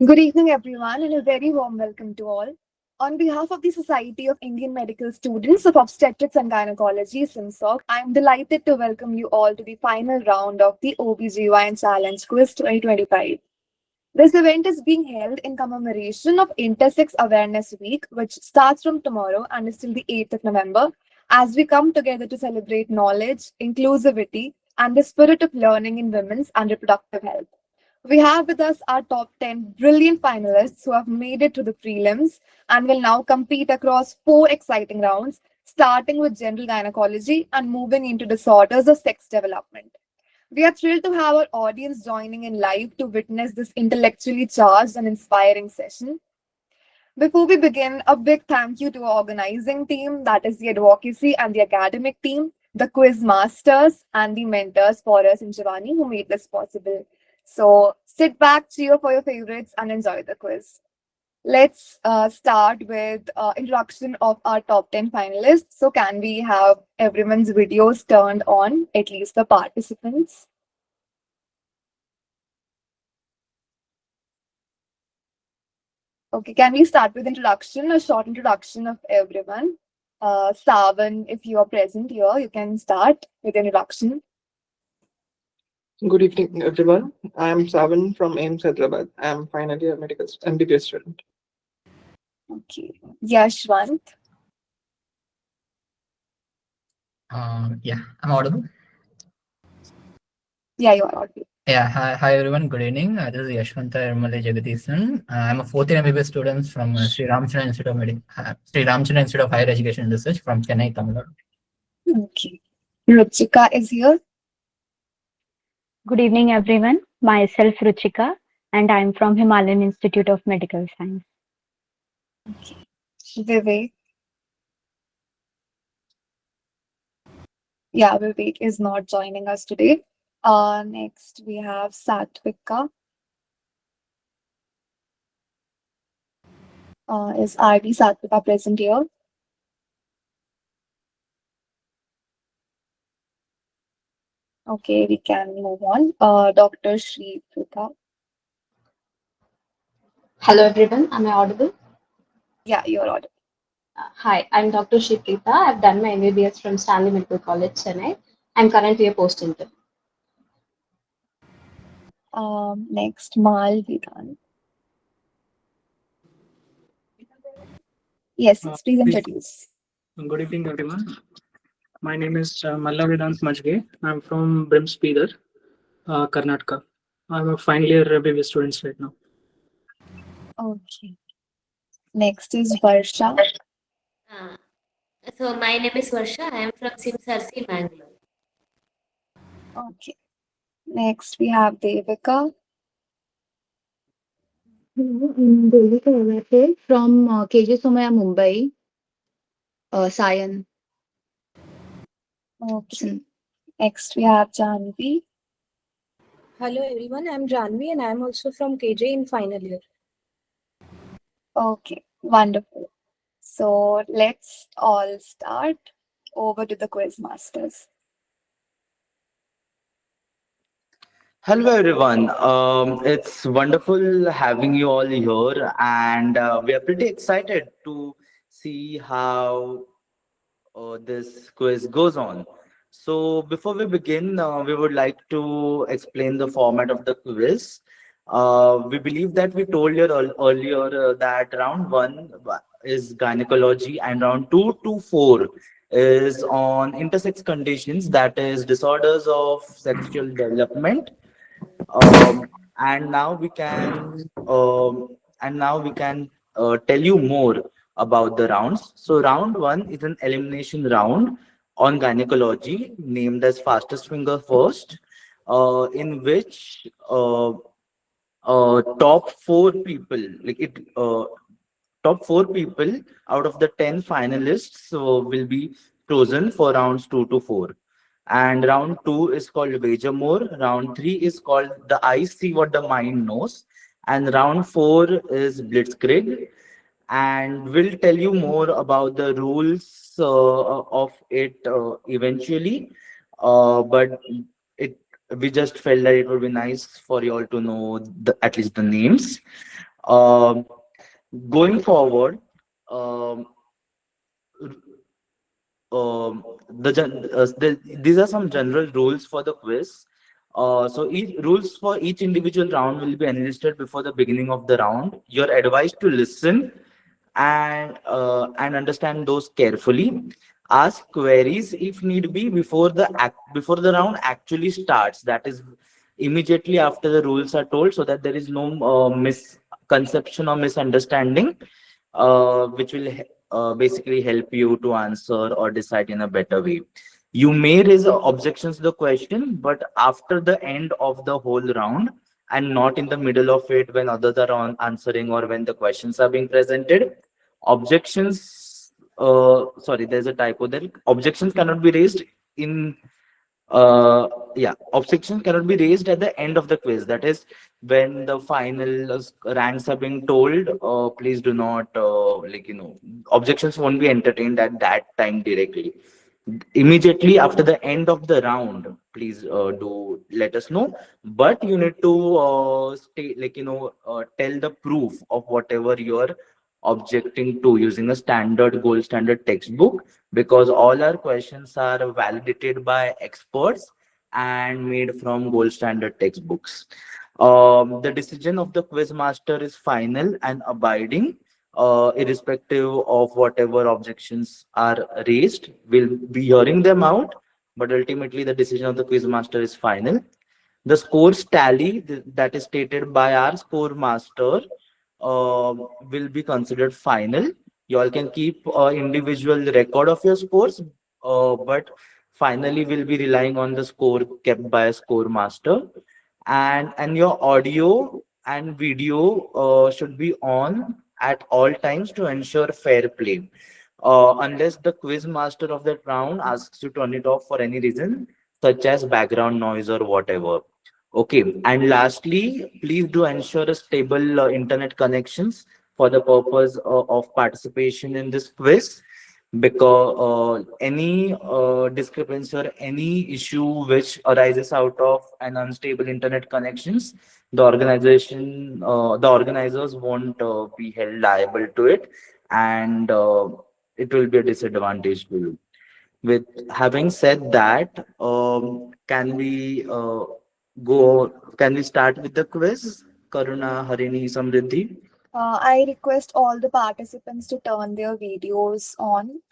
Good evening, everyone, and a very warm welcome to all. On behalf of the Society of Indian Medical Students of Obstetrics and Gynecology, SIMSOG, I am delighted to welcome you all to the final round of the OBGYN Challenge Quiz 2025. This event is being held in commemoration of Intersex Awareness Week, which starts from tomorrow and is till the 8th of November, as we come together to celebrate knowledge, inclusivity, and the spirit of learning in women's and reproductive health. We have with us our top 10 brilliant finalists who have made it to the prelims and will now compete across four exciting rounds, starting with general gynecology and moving into disorders of sex development. We are thrilled to have our audience joining in live to witness this intellectually charged and inspiring session. Before we begin, a big thank you to our organizing team, that is the advocacy and the academic team, the quiz masters, and the mentors for us in Shivani who made this possible. So sit back, cheer for your favorites, and enjoy the quiz. Let's start with introduction of our top 10 finalists. So can we have everyone's videos turned on, at least the participants? Okay, can we start with introduction, a short introduction of everyone? Savan, if you are present here, you can start with introduction. Good evening, everyone. I am Savan from AIMS Hyderabad. I am final year medical MBBS student. Okay, Yashwant. Yeah, I'm audible. Yeah, you are audible. Yeah, hi everyone. Good evening. This is Yashwanta Irmale Jagadishan. I'm a fourth year MBBS student from Sri Ramchandra Institute of Sri Ramchandra Institute of Higher Education and Research from Chennai, Tamil Nadu. Okay, Ruchika is here. Good evening, everyone. Myself, Ruchika, and I'm from Himalayan Institute of Medical Science. Okay. Vivek. Yeah, Vivek is not joining us today. Next, we have Satvika. Is RD Satvika present here? Okay, we can move on. Dr. Shri Prita. Hello everyone, am I audible? Yeah, you're audible. Hi, I'm Dr. Shiprita. I've done my MBBS from Stanley Medical College, Chennai. I'm currently a post-intern. Next, Mal Vedant. Yes, please introduce. Good evening, everyone. My name is Malla Vedant Majge. I'm from Brimspeeder, Karnataka. I'm a final year MBBS student right now. Okay. Next is Varsha. So my name is Varsha. I am from SIMSOG, Mangalore. Okay. Next, we have Devika. Hello, I'm Devika Avate from KJ Somaya, Mumbai, Sion. Okay. Next, we have Janvi. Hello everyone, I'm Janvi and I'm also from KJ in final year. Okay, wonderful. So let's all start. Over to the quiz masters. Hello everyone. It's wonderful having you all here, and we are pretty excited to see how this quiz goes on. So before we begin, we would like to explain the format of the quiz. We believe that we told you earlier that round one is gynecology and round two to four is on intersex conditions, that is disorders of sexual development. And now we can tell you more about the rounds. So round one is an elimination round on gynecology named as fastest finger first, in which top four people like it top four people out of the 10 finalists will be chosen for rounds 2 to 4. And round 2 is called wager more, round 3 is called the eyes see what the mind knows, and round 4 is Blitzkrieg. And we'll tell you more about the rules of it eventually, but it we just felt that it would be nice for you all to know at least the names. Um, Going forward, um, these are some general rules for the quiz. So each rules for each individual round will be enlisted before the beginning of the round. You're advised to listen and understand those carefully. Ask queries if need be before the round actually starts. That is immediately after the rules are told, so that there is no misconception or misunderstanding, which will basically help you to answer or decide in a better way. You may raise objections to the question, but after the end of the whole round, and not in the middle of it when others are on answering or when the questions are being presented. Objections, sorry, there's a typo there. Objections cannot be raised in yeah, objections cannot be raised at the end of the quiz. That is when the final ranks are being told. Please do not objections won't be entertained at that time directly. Immediately after the end of the round, please do let us know. But you need to stay tell the proof of whatever you're objecting to using a standard gold standard textbook, because all our questions are validated by experts and made from gold standard textbooks. The decision of the quiz master is final and abiding, irrespective of whatever objections are raised. We'll be hearing them out, but ultimately the decision of the quiz master is final. The scores tally that is stated by our score master will be considered final. You all can keep individual record of your scores, but finally we'll be relying on the score kept by a score master. And your audio and video should be on at all times to ensure fair play. Unless the quiz master of that round asks you to turn it off for any reason, such as background noise or whatever. Okay, and lastly, please do ensure a stable internet connections for the purpose of participation in this quiz, because any discrepancy or any issue which arises out of an unstable internet connections, the organizers won't be held liable to it, and it will be a disadvantage to you. With having said that, go? Can we start with the quiz? Karuna, Harini, Samriddhi. I request all the participants to turn their videos on.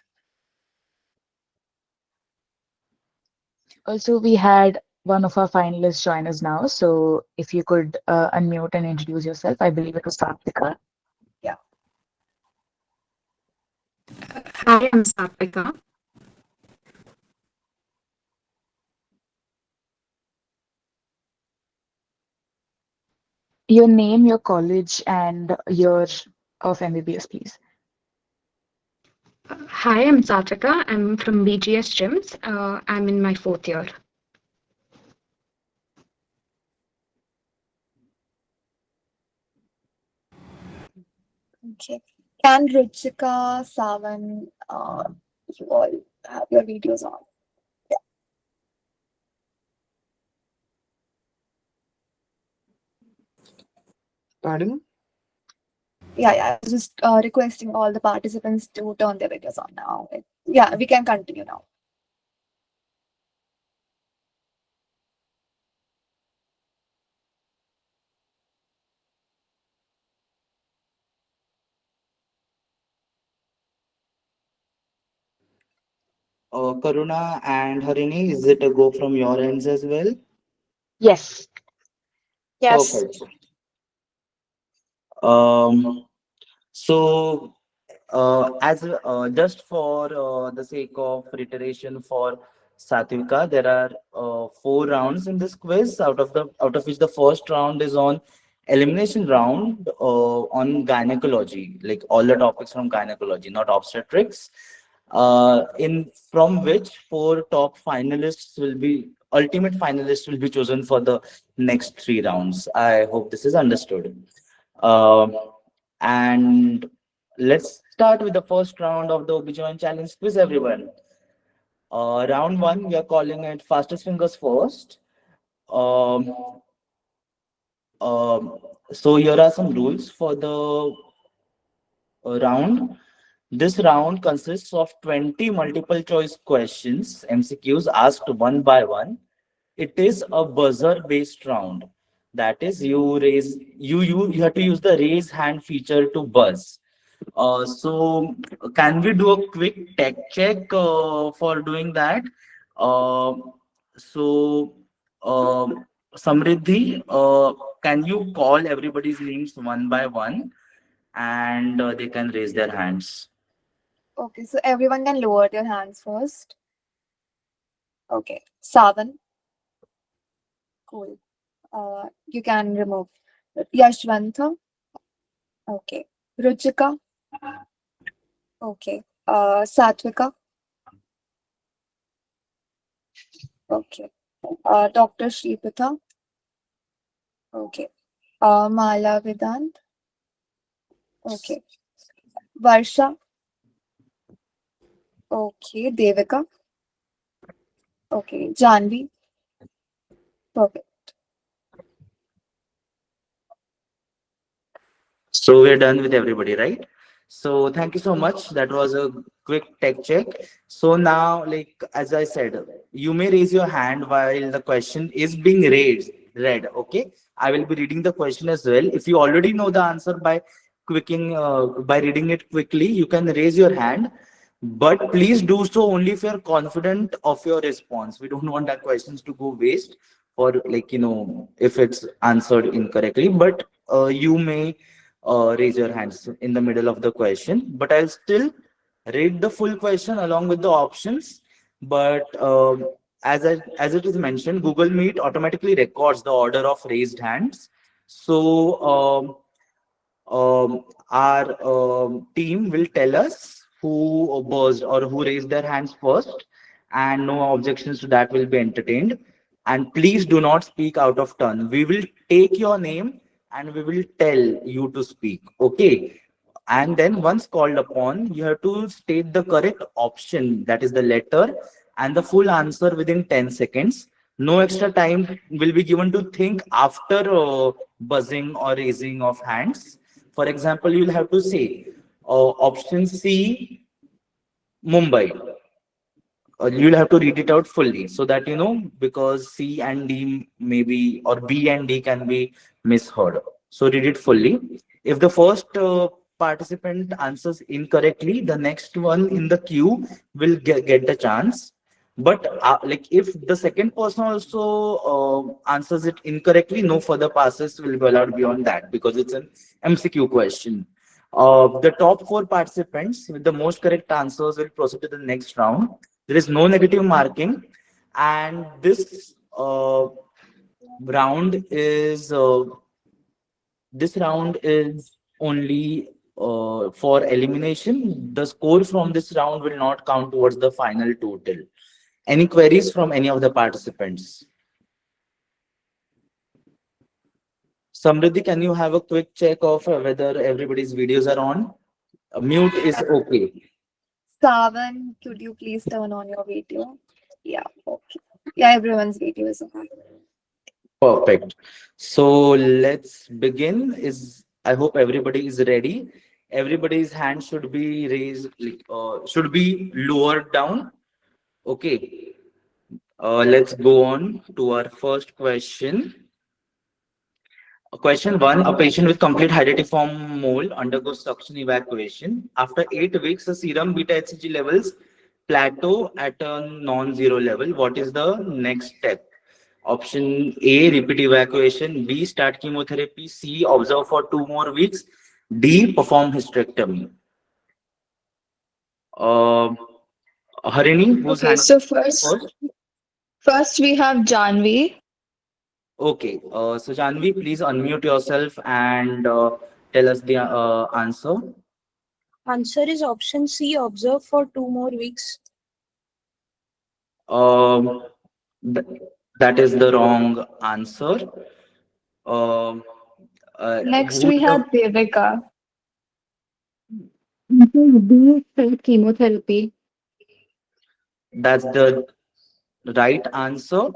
Also, we had one of our finalists join us now. So if you could unmute and introduce yourself, I believe it was Sarthika. Yeah. Hi, I'm Sarthika. Your name, your college, and year of MBBS, please. Hi, I'm Sarthika. I'm from BGS Gyms. I'm in my 4th year. Okay. Can Ruchika, Savan, you all have your videos on? Yeah. Pardon? Yeah, I was just requesting all the participants to turn their videos on now. Yeah, we can continue now. Karuna and Harini, is it a go from your ends as well? Yes. Yes. Perfect. Um, so, as just for the sake of reiteration for Satvika, there are 4 rounds in this quiz. Out of which the first round is on elimination round on gynecology, like all the topics from gynecology, not obstetrics. In from which 4 top finalists will be ultimate finalists will be chosen for the next 3 rounds. I hope this is understood. Um, and let's start with the first round of the OBGYN Challenge Quiz, everyone. Round 1, we are calling it fastest fingers first. Um, So here are some rules for the round. This round consists of 20 multiple choice questions, MCQs asked one by one. It is a buzzer based round. That is, you have to use the raise hand feature to buzz. So can we do a quick tech check for doing that? Uh, so Samriddhi, can you call everybody's names one by one and they can raise their hands? Okay, so everyone can lower their hands first. Okay, Savan, cool. You can remove Yashwantha. Okay, Ruchika. Okay, Satvika. Okay, Dr. Shripatha. Okay, Mala Vedant. Okay, Varsha. Okay, Devika. Okay, Janvi. Perfect. So we're done with everybody, right? So thank you so much. That was a quick tech check. So now, like as I said, you may raise your hand while the question is being read. Okay, I will be reading the question as well. If you already know the answer by reading it quickly, you can raise your hand. But please do so only if you're confident of your response. We don't want our questions to go waste or if it's answered incorrectly. But you may raise your hands in the middle of the question, but I'll still read the full question along with the options. But as it is mentioned, Google Meet automatically records the order of raised hands. So our team will tell us who buzzed or who raised their hands first, and no objections to that will be entertained. And please do not speak out of turn. We will take your name and we will tell you to speak. Okay. And then once called upon, you have to state the correct option, that is the letter, and the full answer within 10 seconds. No extra time will be given to think after buzzing or raising of hands. For example, you'll have to say option C, Mumbai. You'll have to read it out fully so that because C and D maybe or B and D can be misheard. So read it fully. If the first participant answers incorrectly, the next one in the queue will get the chance. But like if the second person also answers it incorrectly, no further passes will be allowed beyond that because it's an MCQ question. The top four participants with the most correct answers will proceed to the next round. There is no negative marking, and round is this round is only for elimination. The score from this round will not count towards the final total. Any queries from any of the participants? Samriddhi, can you have a quick check of whether everybody's videos are on? Mute is okay. Savan, could you please turn on your video? Yeah, okay. Yeah, everyone's video is on. Perfect. So let's begin. I hope everybody is ready. Everybody's hand should be raised, should be lowered down. Okay. Let's go on to our first question. Question one, a patient with complete hydatiform mole undergoes suction evacuation. After 8 weeks, the serum beta HCG levels plateau at a non-zero level. What is the next step? Option A, repeat evacuation. B, start chemotherapy. C, observe for 2 more weeks. D, perform hysterectomy. Harini, whose Okay, hand so first? first we have Janvi. Okay, so Janvi, please unmute yourself and tell us the answer. Answer is option C, observe for 2 more weeks. Um, th that is the wrong answer. Um, Next who's we the, have Devika. B, start chemotherapy. that's the right answer.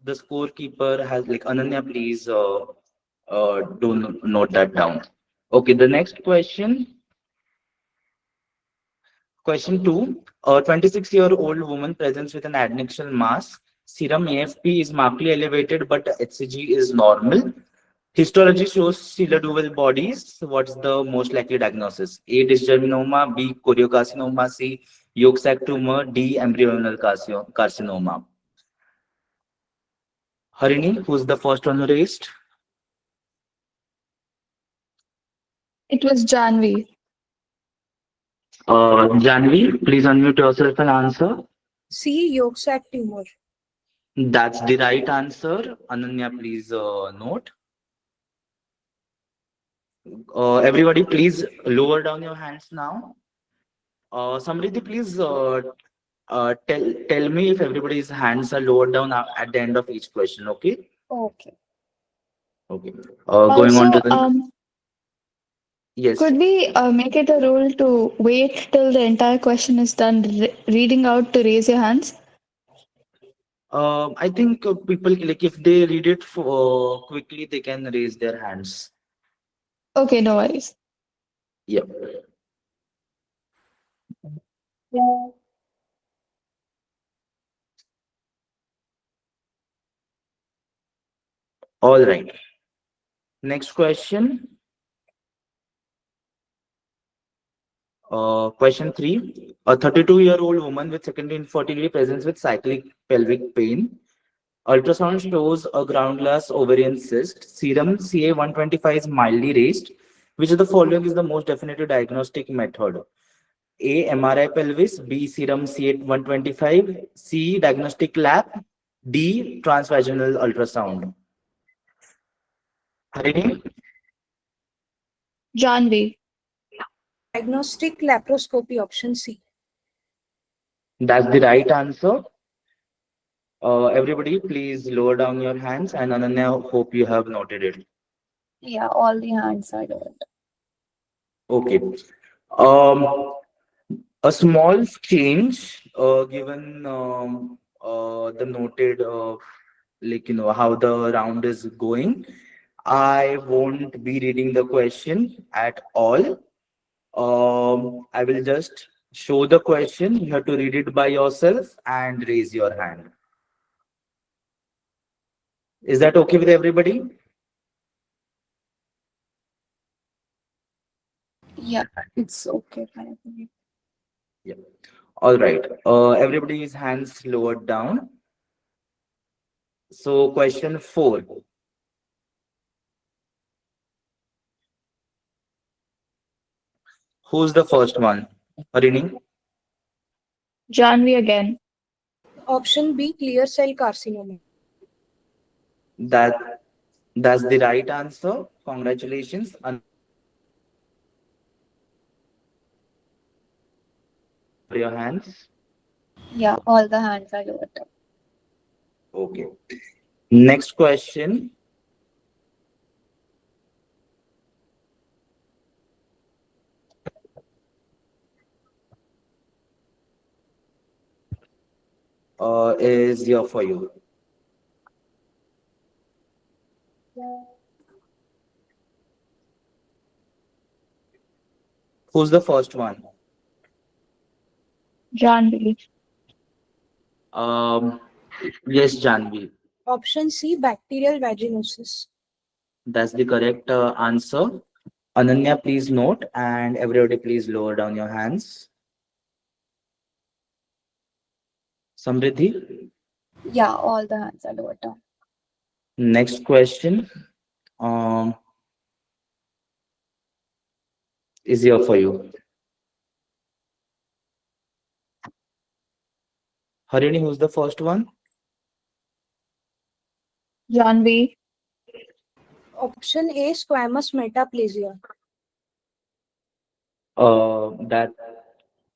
the scorekeeper has like Ananya, please do note that down. Okay, the next question. Question 2. A 26-year-old woman presents with an adnexal mass. Serum AFP is markedly elevated, but HCG is normal. Histology shows cellular dual bodies. What's the most likely diagnosis? A. Dysgerminoma, B. Choriocarcinoma, C. Yolk sac tumor, D. Embryonal carcinoma. Harini, who's the first one who raised? It was Janvi. Janvi, please unmute yourself and answer. C. Yolk sac tumor. That's the right answer. Ananya, please note. Everybody, please lower down your hands now. Samriddhi, please tell me if everybody's hands are lowered down at the end of each question. Okay. Okay. Okay. Going on to the yes. Could we make it a rule to wait till the entire question is done reading out to raise your hands? I think people like if they read it quickly, they can raise their hands. Okay, no worries. Yep. All right. Next question. Question 3. A 32-year-old woman with secondary infertility presents with cyclic pelvic pain. Ultrasound shows a ground glass ovarian cyst. Serum CA-125 is mildly raised. Which of the following is the most definitive diagnostic method? A. MRI pelvis. B. Serum CA-125. C. Diagnostic lab. D. Transvaginal ultrasound. Harini? Janvi. Diagnostic laparoscopy, option C. That's the right answer. Everybody, please lower down your hands, and Ananya, hope you have noted it. Yeah, all the hands are lowered. Okay. A small change given the noted like how the round is going. I won't be reading the question at all. I will just show the question. You have to read it by yourself and raise your hand. Is that okay with everybody? Yeah, it's okay. Yeah. All right. Everybody's hands lowered down. So question 4. Who's the first one? Harini? Janvi again. Option B. Clear cell carcinoma. That's the right answer. Congratulations. Your hands. Yeah, all the hands are lowered. Okay. Next question. Is here for you. Who's the first one? Janvi. Yes, Janvi. Option C. Bacterial vaginosis. That's the correct answer. Ananya, please note, and everybody, please lower down your hands. Samriddhi? Yeah, all the hands are lowered down. Next question is here for you. Harini, who's the first one? Janvi. Option A. Squamous metaplasia.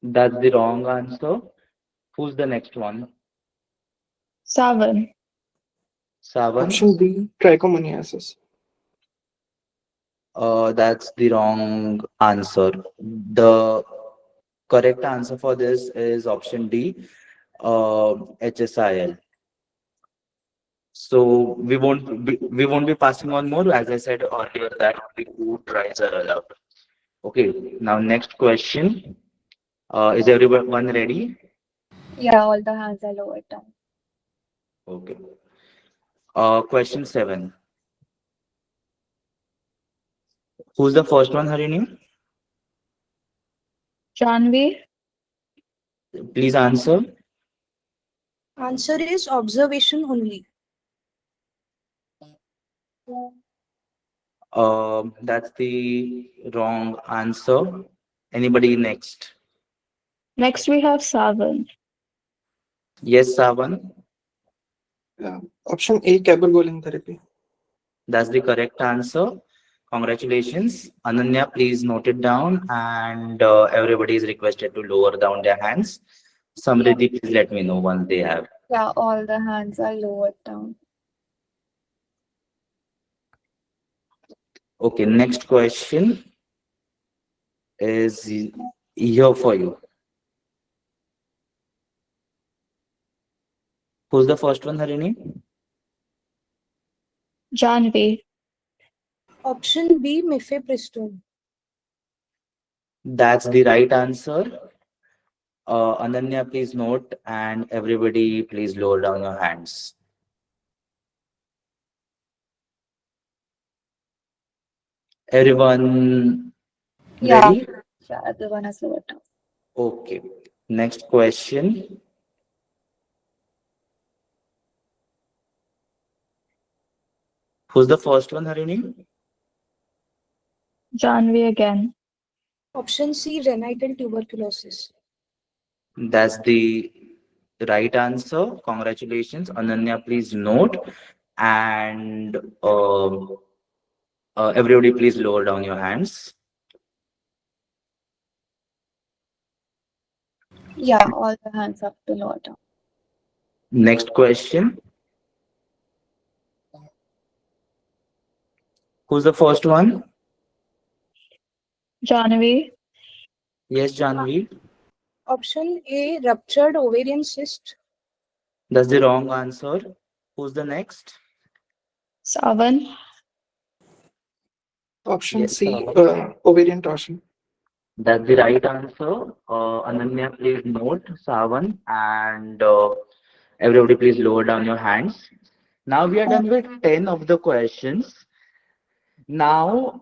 That's the wrong answer. Who's the next one? Savan. Savan? Option B, trichomoniasis. That's the wrong answer. The correct answer for this is option D, HSIL. So we won't be passing on more. As I said earlier, that only 2 tries are allowed. Okay. Now next question. Is everyone ready? Yeah, all the hands are lowered down. Okay. Question 7. Who's the first one, Harini? Janvi, Please answer. Answer is observation only. That's the wrong answer. Anybody next? next we have Savan. Yes, Savan. Yeah. Option A, cabergoline therapy. That's the correct answer. Congratulations. Ananya, please note it down, and everybody is requested to lower down their hands. Yeah, Samriddhi, please let me know once they have. yeah, all the hands are lowered down. Okay, next question is here for you. Who's the first one, Harini? Janvi, Option B, mifepristone. That's the right answer. Ananya, please note, and everybody, please lower down your hands. Everyone Yeah, ready? yeah, everyone has lowered down. Okay. Next question. Who's the first one, Harini? Janvi again. Option C, genital tuberculosis. That's the right answer. Congratulations. Ananya, please note. And everybody, please lower down your hands. Yeah, all the hands have to lower down. Next question. Who's the first one? Janvi, Yes, Janvi. Option A, ruptured ovarian cyst. That's the wrong answer. Who's the next? Savan, Option Yes, C, Savan. ovarian torsion. That's the right answer. Ananya, please note, Savan, and everybody, please lower down your hands. Now we are done with 10 of the questions. Now,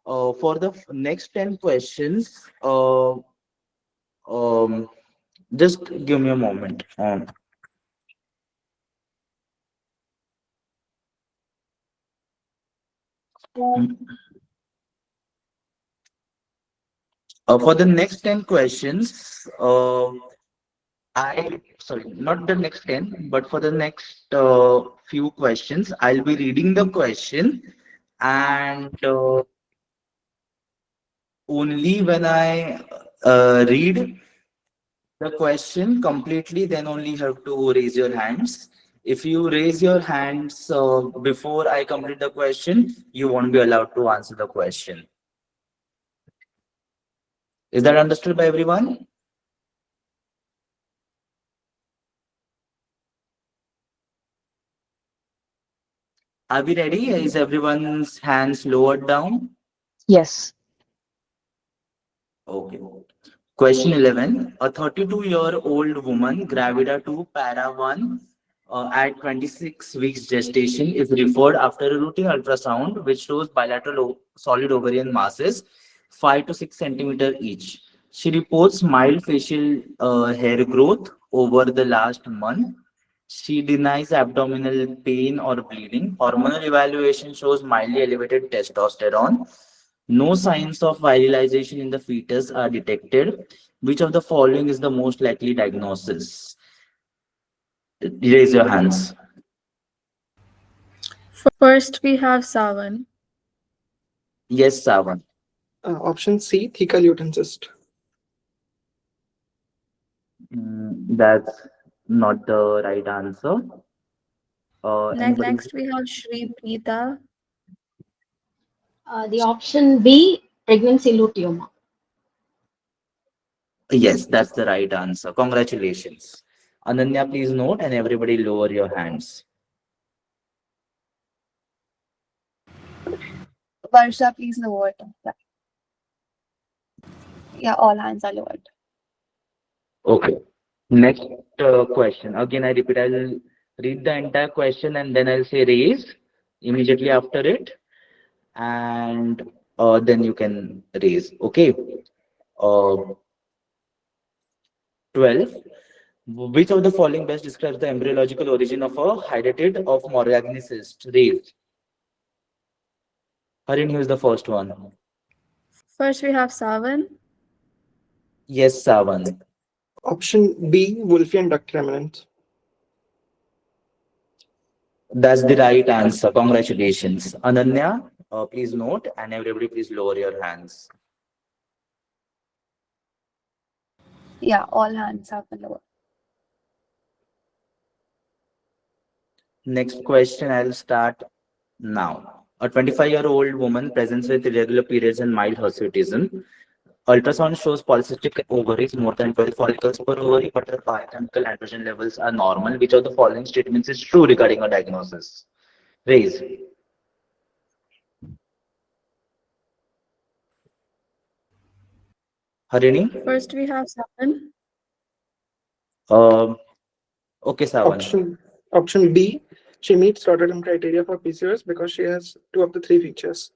for the next 10 questions, just give me a moment. For the next 10 questions, sorry, not the next 10, but for the next few questions, I'll be reading the question, and only when I read the question completely, then only you have to raise your hands. If you raise your hands before I complete the question, you won't be allowed to answer the question. Is that understood by everyone? Are we ready? Is everyone's hands lowered down? Yes. Okay. Question 11. A 32-year-old woman, gravida 2, para 1, at 26 weeks gestation is referred after a routine ultrasound which shows bilateral solid ovarian masses 5 to 6 centimeter each. She reports mild facial hair growth over the last month. She denies abdominal pain or bleeding. Hormonal evaluation shows mildly elevated testosterone. No signs of virilization in the fetus are detected. Which of the following is the most likely diagnosis? Raise your hands. First, we have Savan. Yes, Savan. Option C, thecal uterine cyst. That's not the right answer. Anybody? Next, we have Shri Preeta. The option B, pregnancy luteoma. Yes, that's the right answer. Congratulations. Ananya, please note, and everybody lower your hands. Varsha, please lower it. Yeah, all hands are lowered. Okay. Next question. Again, I repeat, I'll read the entire question and then I'll say raise immediately after it, and then you can raise. Okay. Uh, 12. Which of the following best describes the embryological origin of a hydatid of Morgagni cyst? Raise. Harin, who is the first one? First, we have Savan. Yes, Savan. Option B, Wolffian duct remnant. That's the right answer. Congratulations. Ananya, please note, and everybody please lower your hands. Yeah, all hands have been lowered. Next question, I'll start now. A 25-year-old woman presents with irregular periods and mild hirsutism. Ultrasound shows polycystic ovaries more than 12 follicles per ovary, but her biochemical androgen levels are normal. Which of the following statements is true regarding her diagnosis? Raise. Harini? First, we have Savan. Um, okay, Savan. Option B, she meets Rotterdam criteria for PCOS because she has two of the three features.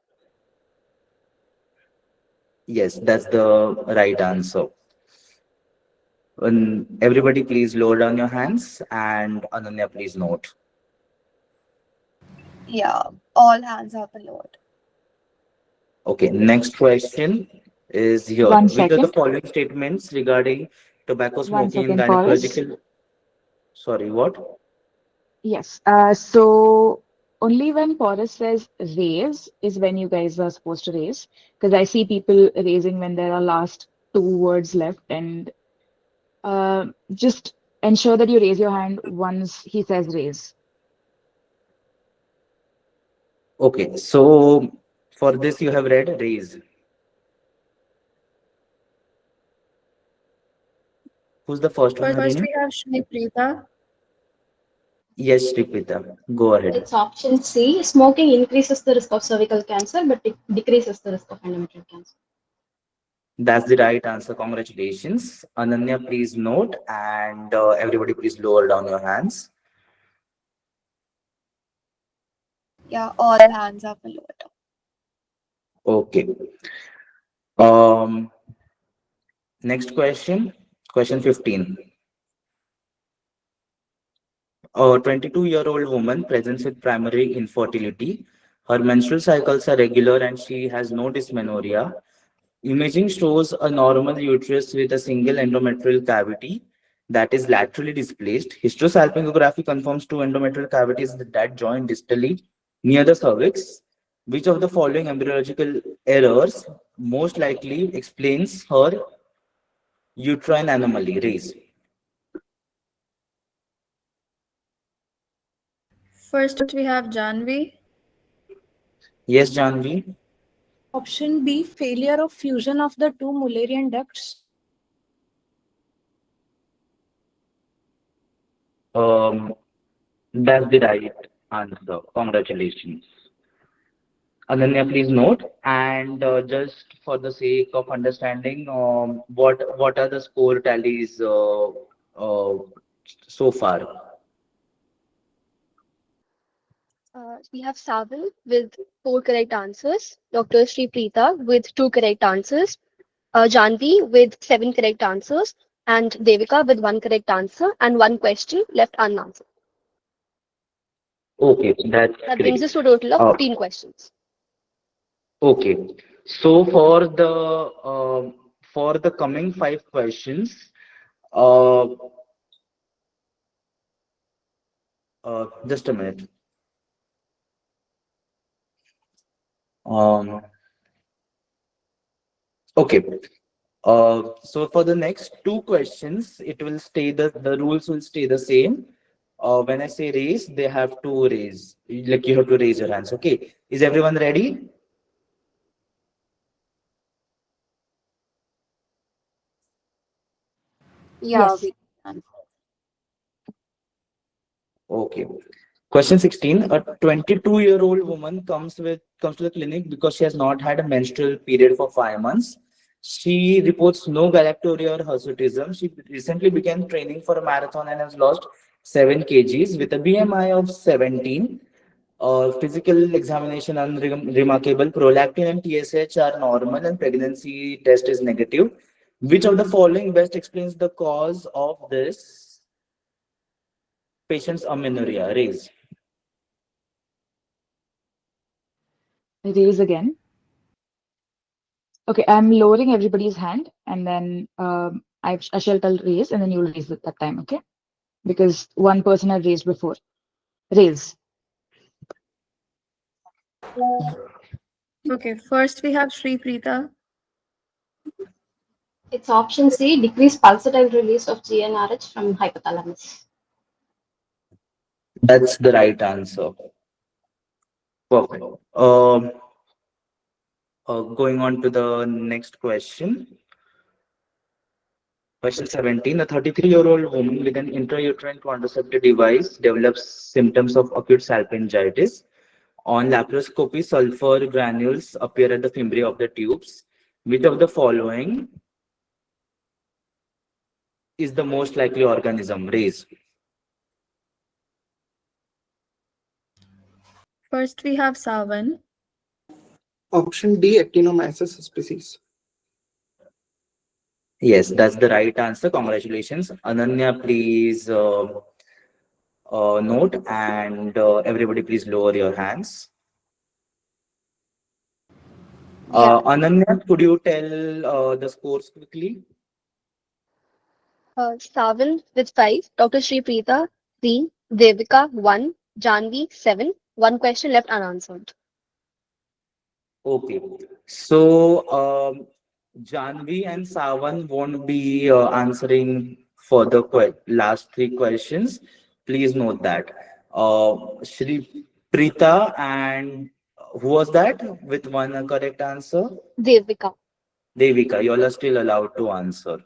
Yes, that's the right answer. Everybody please lower down your hands, and Ananya please note. Yeah, all hands have been lowered. Okay, next question is here. 1 Which of the second. following statements regarding tobacco 1 smoking in second, Paulus. gynecological... Sorry, what? Yes. So only when Porus says raise is when you guys are supposed to raise, because I see people raising when there are last 2 words left, and just ensure that you raise your hand once he says raise. Okay, so for this you have read raise. Who's the first one, First, Harini? we have Shri Preeta. Yes, Shripita, go ahead. It's option C. Smoking increases the risk of cervical cancer, but it decreases the risk of endometrial cancer. That's the right answer. Congratulations. Ananya, please note, and everybody please lower down your hands. Yeah, all hands have been lowered. Okay. Next question, question 15. A 22-year-old woman presents with primary infertility. Her menstrual cycles are regular and she has no dysmenorrhea. Imaging shows a normal uterus with a single endometrial cavity that is laterally displaced. Hysterosalpingography confirms two endometrial cavities that join distally near the cervix. Which of the following embryological errors most likely explains her uterine anomaly? Raise. First, we have Janvi. Yes, Janvi. Option B, failure of fusion of the two Mullerian ducts. That's the right answer. Congratulations. Ananya, please note, and just for the sake of understanding, what are the score tallies so far? We have Savil with 4 correct answers, Dr. Sri Preeta with 2 correct answers, Janvi with 7 correct answers, and Devika with 1 correct answer and 1 question left unanswered. Okay, that's That great. brings us to a total of 15 questions. Okay, so for the coming 5 questions, uh, just a minute. Okay. So for the next 2 questions, it will stay the rules will stay the same. When I say raise, they have to raise. Like you have to raise your hands. Okay. Is everyone ready? Yeah, Yes. we can. Okay. Question 16. A 22-year-old woman comes to the clinic because she has not had a menstrual period for 5 months. She reports no galactorrhea or hirsutism. She recently began training for a marathon and has lost 7 kgs with a BMI of 17. Physical examination unremarkable. Prolactin and TSH are normal and pregnancy test is negative. Which of the following best explains the cause of this patient's amenorrhea? Raise. Raise again. Okay, I'm lowering everybody's hand and then I shall tell raise and then you'll raise at that time, okay? Because one person had raised before. Raise. Okay, first we have Sri Preeta. It's option C, decreased pulsatile release of GnRH from hypothalamus. That's the right answer. Perfect. Going on to the next question. Question 17. A 33-year-old woman with an intrauterine contraceptive device develops symptoms of acute salpingitis. On laparoscopy, sulfur granules appear at the fimbriae of the tubes. Which of the following is the most likely organism? Raise. First we have Savan. Option D, Actinomyces species. Yes, that's the right answer. Congratulations. Ananya, please note, and everybody please lower your hands. Ananya, could you tell the scores quickly? Savan with 5, Dr. Sri Preeta 3, Devika 1, Janvi 7. One question left unanswered. Okay. So, Janvi and Savan won't be answering for the last 3 questions. Please note that. Shri Preeta and who was that with one correct answer? Devika. Devika, you all are still allowed to answer.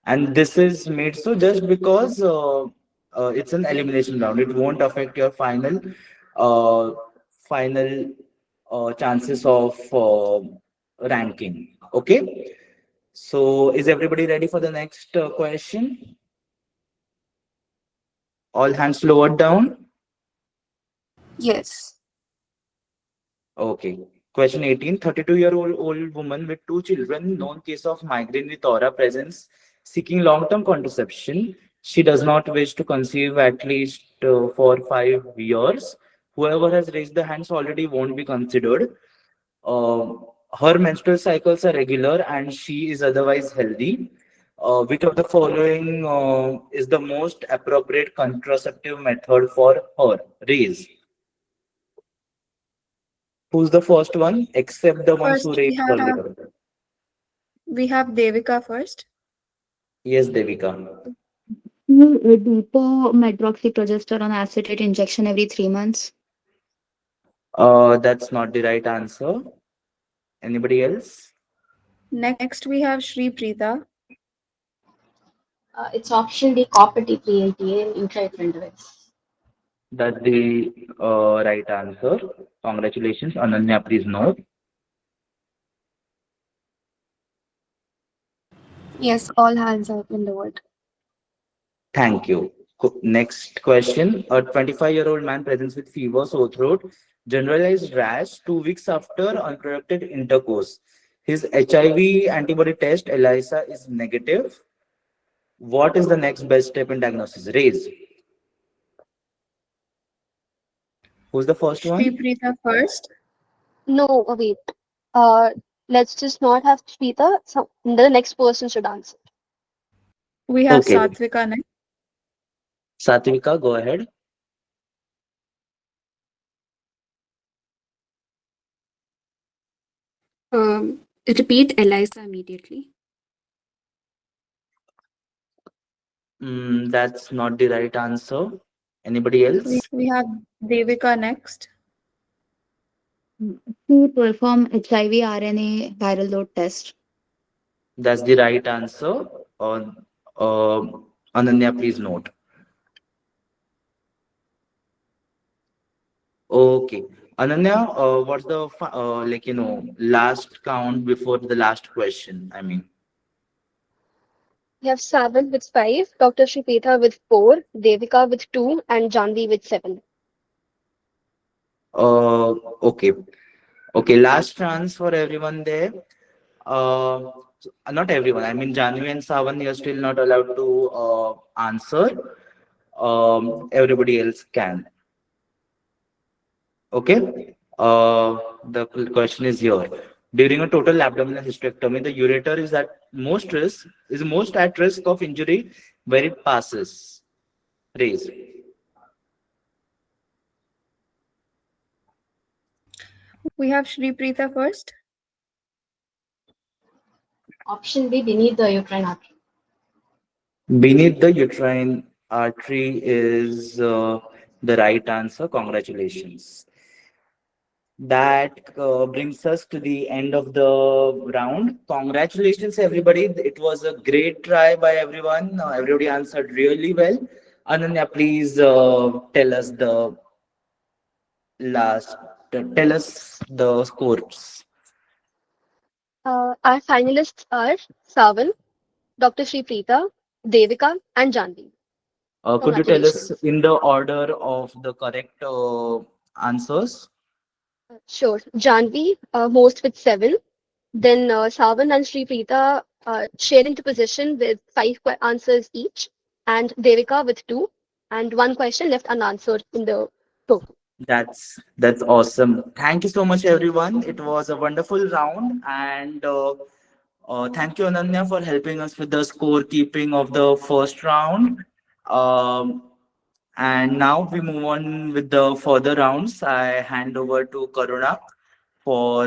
And this is made so just because it's an elimination round. It won't affect your uh, final chances of ranking. Okay. So is everybody ready for the next question? All hands lowered down. Yes. Okay. Question 18. 32-year-old woman with 2 children, known case of migraine with aura presence, seeking long-term contraception. She does not wish to conceive at least for 5 years. Whoever has raised the hands already won't be considered. Uh, Her menstrual cycles are regular and she is otherwise healthy. Which of the following is the most appropriate contraceptive method for her? Raise. Who's the first one? Except the ones who First raised earlier. we have Devika first. Yes, Devika. Depot medroxyprogesterone acetate injection every 3 months. That's not the right answer. Anybody else? Next we have Sri Preeta. It's option D, copper T3LTA intrauterine device. That's the right answer. Congratulations, Ananya. Please note. Yes, all hands have been lowered. Thank you. Next question. A 25-year-old man presents with fever, sore throat, generalized rash 2 weeks after unprotected intercourse. His HIV antibody test, ELISA, is negative. What is the next best step in diagnosis? Raise. Who's the first Sri one? Preeta first. No, wait. Uh, let's just not have Preeta. So the next person should answer. We have Okay. Satvika next. Satvika, go ahead. Repeat ELISA immediately. That's not the right answer. Anybody else? We have Devika next. To perform HIV RNA viral load test. That's the right answer. Uh, Ananya, please note. Okay. Ananya, what's the last count before the last question? I mean, We have Savan with 5, Dr. Shripeta with 4, Devika with 2, and Janvi with 7. okay. Okay, last chance for everyone there. Uh, Not everyone. I mean, Janvi and Savan, you're still not allowed to answer. Everybody else can. Okay. The question is here. During a total abdominal hysterectomy, the ureter is most at risk of injury where it passes. Raise. We have Shri Preeta first. Option B, beneath the uterine artery. Beneath the uterine artery is the right answer. Congratulations. That brings us to the end of the round. Congratulations, everybody. It was a great try by everyone. Everybody answered really well. Ananya, please last, tell us the scores. Our finalists are Savan, Dr. Shripeta, Devika, and Janvi. Could you tell us Congratulations. in the order of the correct answers? Sure. Janvi, most with 7. Then Savan and Shripeta sharing the position with 5 answers each, and Devika with 2, and one question left unanswered in the total. That's awesome. Thank you so much, everyone. It was a wonderful round, and thank you, Ananya, for helping us with the scorekeeping of the first round. Um, and now we move on with the further rounds. I hand over to Karuna for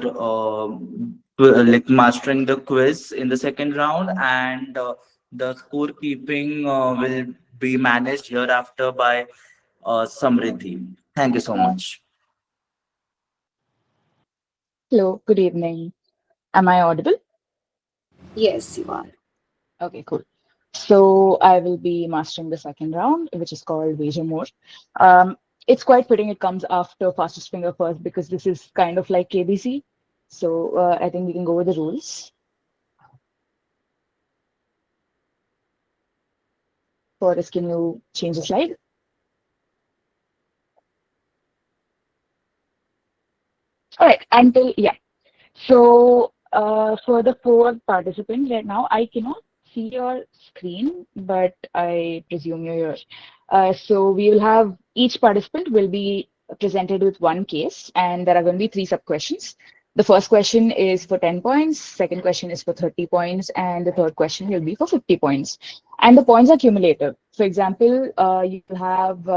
mastering the quiz in the second round, and the scorekeeping will be managed hereafter by Samriddhi. Thank you so much. Hello, good evening. Am I audible? Yes, you are. Okay, cool. So I will be mastering the second round, which is called Wager More. It's quite fitting it comes after fastest finger first because this is kind of like KBC. So I think we can go with the rules. Forrest, can you change the slide? All right, yeah. So for the 4 participants right now, I cannot see your screen, but I presume you're here. So we will have each participant will be presented with one case, and there are going to be 3 sub-questions. The first question is for 10 points, second question is for 30 points, and the third question will be for 50 points. And the points are cumulative. For example, you will have,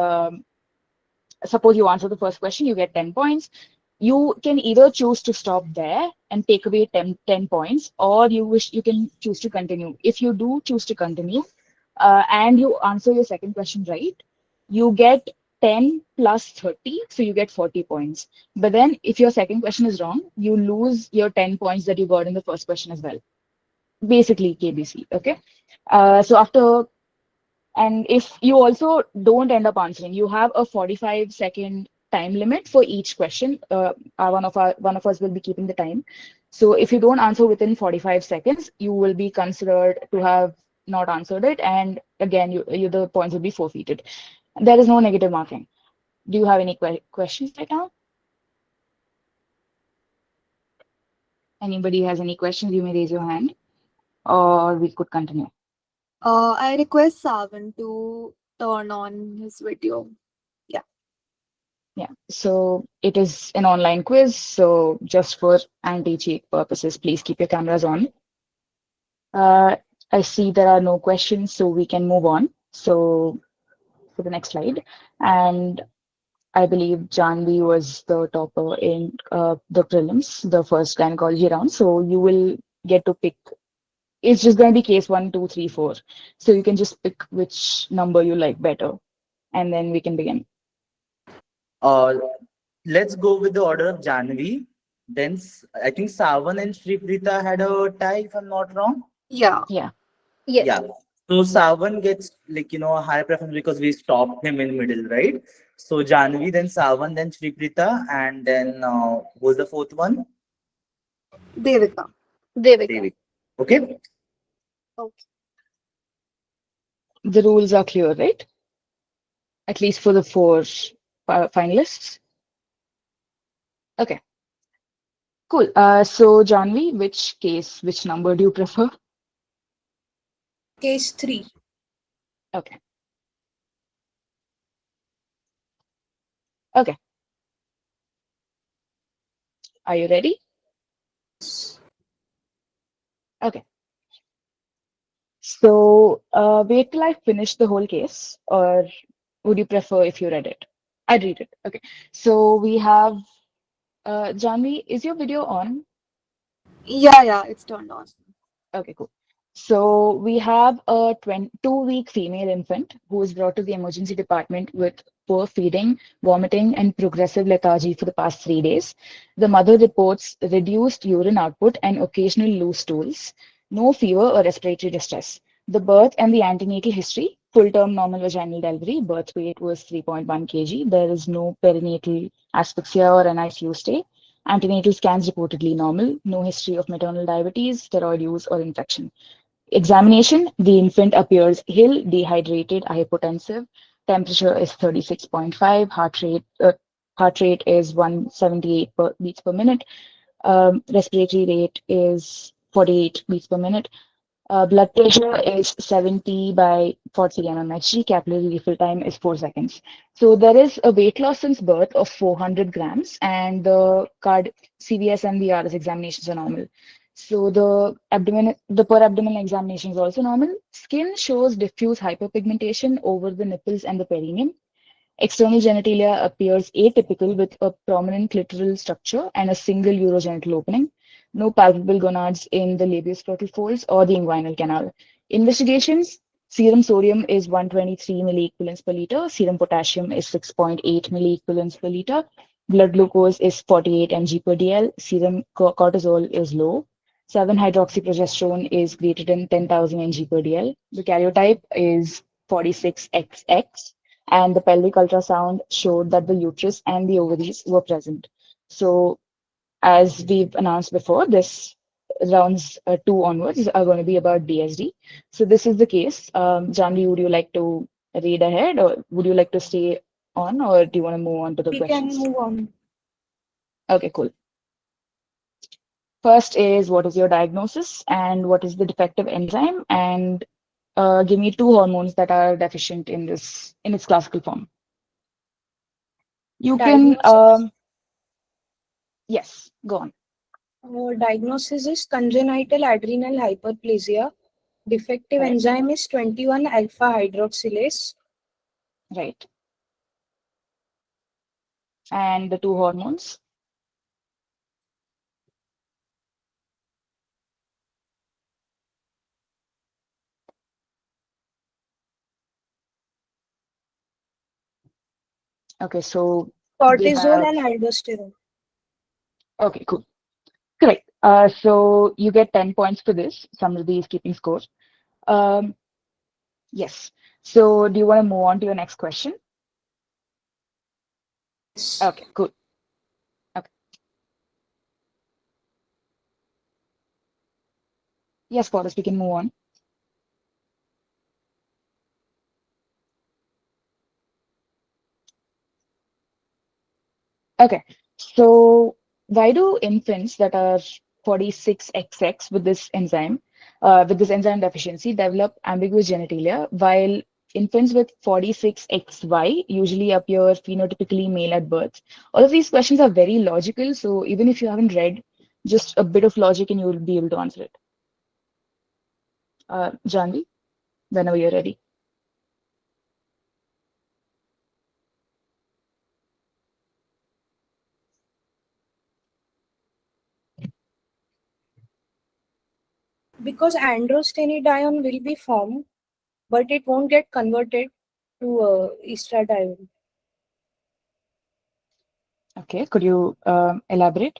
suppose you answer the first question, you get 10 points. You can either choose to stop there and take away 10 points, or you can choose to continue. If you do choose to continue and you answer your second question right, you get 10 plus 30, so you get 40 points. But then if your second question is wrong, you lose your 10 points that you got in the first question as well. Basically KBC, okay? And if you also don't end up answering, you have a 45-second time limit for each question. One of us will be keeping the time. So if you don't answer within 45 seconds, you will be considered to have not answered it, and again, the points will be forfeited. There is no negative marking. Do you have any questions right now? Anybody has any questions? You may raise your hand, or we could continue. I request Savan to turn on his video. Yeah, so it is an online quiz. So just for anti-cheat purposes, please keep your cameras on. I see there are no questions, so we can move on. So for the next slide, and I believe Janvi was the topper in the prelims, the first gynecology round. So you will get to pick. It's just going to be case 1, 2, 3, 4. So you can just pick which number you like better, and then we can begin. Uh, let's go with the order of Janvi. Then I think Savan and Shriprita had a tie, if I'm not wrong. Yeah. Yeah. Yes. Yeah. So Savan gets a high preference because we stopped him in middle, right? So Janvi, then Savan, then Shriprita, and then who's the fourth one? Devika. Devika. Okay. Okay. The rules are clear, right? At least for the four finalists. Okay. Cool. So Janvi, which number do you prefer? Case 3. Okay. Okay. Are you ready? Okay. So wait till I finish the whole case, or would you prefer if you read it? I'd read it. Okay. So we have Janvi, is your video on? Yeah, it's turned on. Okay, cool. So we have a 2-week female infant who was brought to the emergency department with poor feeding, vomiting, and progressive lethargy for the past 3 days. The mother reports reduced urine output and occasional loose stools, no fever or respiratory distress. The birth and the antenatal history: full-term normal vaginal delivery, birth weight was 3.1 kg. There is no perinatal asphyxia or an ICU stay. Antenatal scans reportedly normal, no history of maternal diabetes, steroid use, or infection. Examination: the infant appears ill, dehydrated, hypotensive. Temperature is 36.5. Heart rate is 178 beats per minute. Respiratory rate is 48 beats per minute. Blood pressure is 70 by 40 mmHg. Capillary refill time is 4 seconds. So there is a weight loss since birth of 400 grams, and the CVS and the RS examinations are normal. So the per abdomen examination is also normal. Skin shows diffuse hyperpigmentation over the nipples and the perineum. External genitalia appears atypical with a prominent clitoral structure and a single urogenital opening. No palpable gonads in the labioscrotal folds or the inguinal canal. Investigations: serum sodium is 123 milliequivalents per liter, serum potassium is 6.8 milliequivalents per liter, blood glucose is 48 mg per dl, serum cortisol is low, 7-hydroxyprogesterone is greater than 10,000 mg per dl. The karyotype is 46XX, and the pelvic ultrasound showed that the uterus and the ovaries were present. So, as we've announced before, this rounds 2 onwards are going to be about DSD. So this is the case. Janvi, would you like to read ahead, or would you like to stay on, or do you want to move on to the We questions? can move on. Okay, cool. First is, what is your diagnosis and what is the defective enzyme, and give me 2 hormones that are deficient in its classical form. You can yes, go on. Diagnosis is congenital adrenal hyperplasia. Defective Correct. enzyme is 21 alpha hydroxylase. Right. And the 2 hormones? Okay, so Cortisol and aldosterone. Okay, cool. Correct. So you get 10 points for this. Somebody is keeping score. Yes. So do you want to move on to your next question? Okay, cool. Okay. Yes, Boris, we can move on. Okay, so why do infants that are 46XX with this enzyme deficiency, develop ambiguous genitalia, while infants with 46XY usually appear phenotypically male at birth? All of these questions are very logical, so even if you haven't read, just a bit of logic and you will be able to answer it. Janvi, whenever you're ready. Because androstenedione will be formed, but it won't get converted to estradiol. Okay, could you elaborate?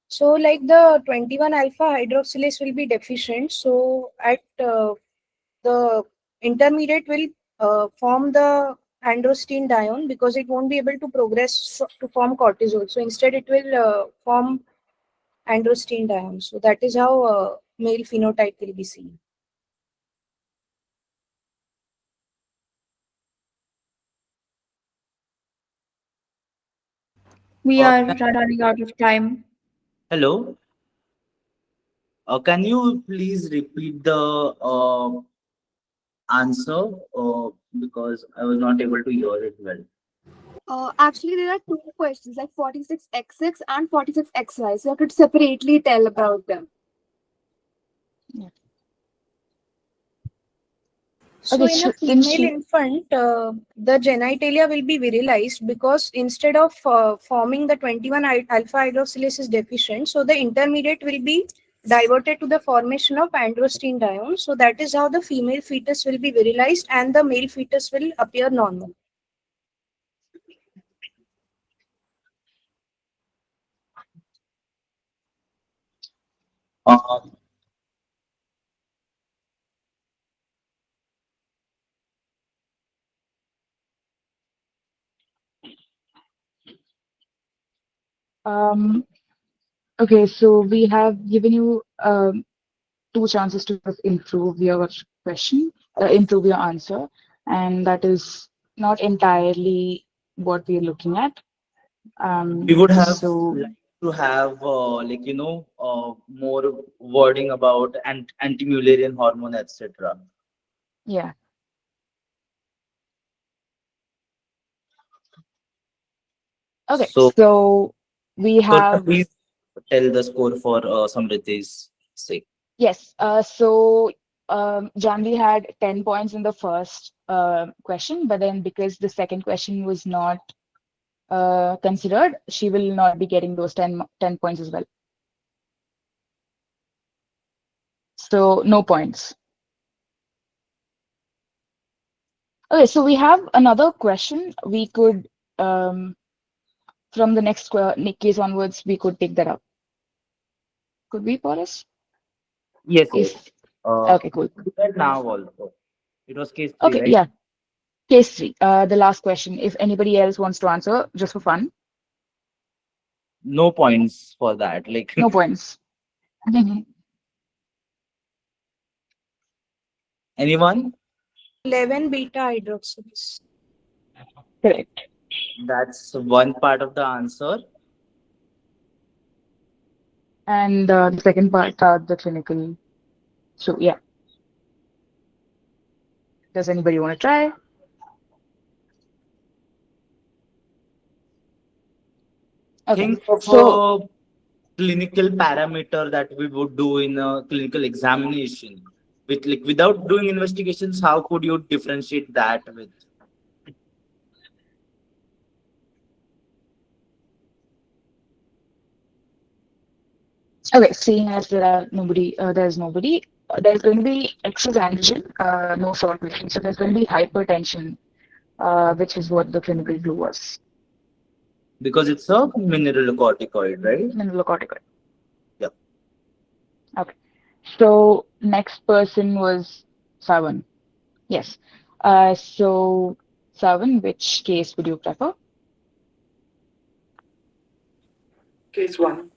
So like the 21 alpha hydroxylase will be deficient. So at the intermediate will form the androstenedione because it won't be able to progress to form cortisol. So instead, it will form androstenedione. So that is how male phenotype will be seen. We are running out of time. Hello. Can you please repeat the answer? Because I was not able to hear it well. Actually, there are two questions like 46XX and 46XY. So you have to separately tell about them. So in a female infant, the genitalia will be virilized because instead of forming the 21 alpha hydroxylase deficient, so the intermediate will be diverted to the formation of androstenedione. So that is how the female fetus will be virilized and the male fetus will appear normal. Okay, so we have given you two chances to improve your question, improve your answer, and that is not entirely what we're looking at. We would have So liked to have more wording about anti-Mullerian hormone, etc. yeah. Okay, so we have please tell the score for Samrithi's sake. yes. So Janvi had 10 points in the first question, but then because the second question was not considered, she will not be getting those 10 points as well. So no points. Okay, so we have another question. We could, from the next case onwards, we could take that up. Could we, Paulus? Yes, If, yes. okay, cool. Do that now also. It was case 3, Okay, right? yeah. Case 3, the last question. If anybody else wants to answer, just for fun. No points for that. Like No points. anyone? 11 beta hydroxylase. Correct. That's one part of the answer. And the second part, the clinical. So yeah. Does anybody want to try? Okay. Think of So a clinical parameter that we would do in a clinical examination. With like without doing investigations, how could you differentiate that with? okay, seeing as there are nobody, there's nobody, there's going to be excess androgen, no salt ratio. So there's going to be hypertension, which is what the clinical clue was. Because it's a mineralocorticoid, right? Mineralocorticoid. Yep. Okay. So next person was Savan. Yes. So Savan, which case would you prefer? Case 1.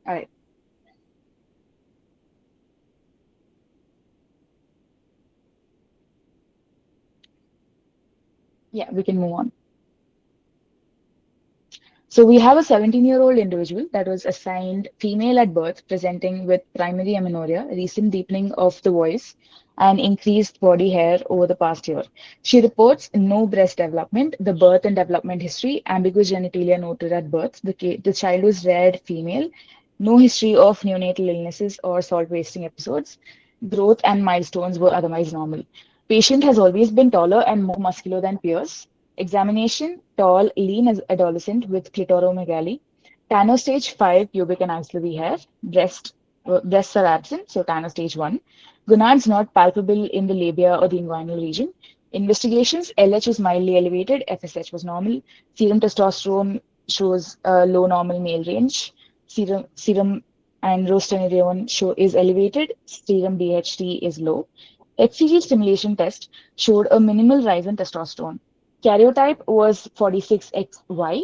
All right. Yeah, we can move on. So we have a 17-year-old individual that was assigned female at birth, presenting with primary amenorrhea, recent deepening of the voice, and increased body hair over the past year. She reports no breast development, the birth and development history, ambiguous genitalia noted at birth. The child was reared female, no history of neonatal illnesses or salt wasting episodes. Growth and milestones were otherwise normal. Patient has always been taller and more muscular than peers. Examination, tall, lean as adolescent with clitoromegaly. Tanner stage 5, pubic and axillary hair. Breasts are absent, so Tanner stage 1. Gonads not palpable in the labia or the inguinal region. Investigations, LH was mildly elevated, FSH was normal. Serum testosterone shows a low normal male range. Serum androstenedione is elevated. Serum DHT is low. HCG stimulation test showed a minimal rise in testosterone. Karyotype was 46XY.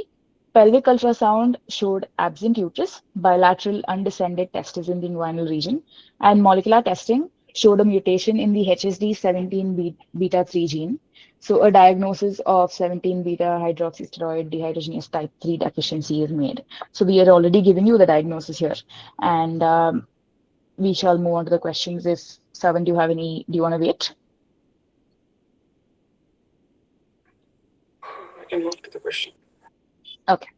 Pelvic ultrasound showed absent uterus, bilateral undescended testes in the inguinal region, and molecular testing showed a mutation in the HSD 17 beta 3 gene. So a diagnosis of 17 beta hydroxysteroid dehydrogenase type 3 deficiency is made. So we are already giving you the diagnosis here. And we shall move on to the questions. If Savan, do you want to wait? I can move to the question. Okay.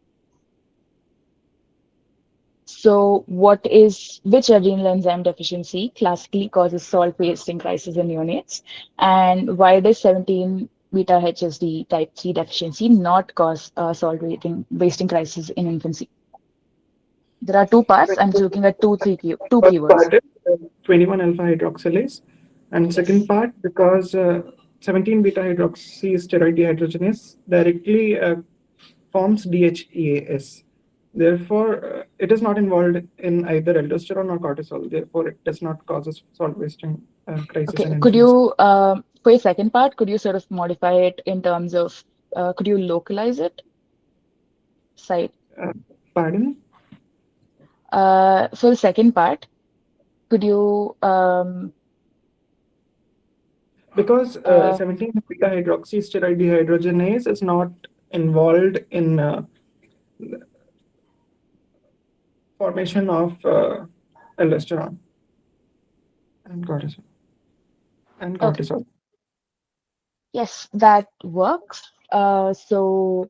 So which adrenal enzyme deficiency classically causes salt wasting crisis in neonates? And why does 17 beta HSD type 3 deficiency not cause salt wasting crisis in infancy? There are two parts. I'm just looking at two First keywords. part is 21 alpha hydroxylase, and second part because 17 beta hydroxysteroid dehydrogenase directly forms DHEAS. Therefore, it is not involved in either aldosterone or cortisol. Therefore, it does not cause salt wasting crisis in Okay, infancy. could you, for your second part, could you sort of modify it in terms of, could you localize it? Site. Pardon? For the second part, could you, because 17 beta hydroxysteroid dehydrogenase is not involved in formation of aldosterone and cortisol. Okay. Yes, that works. So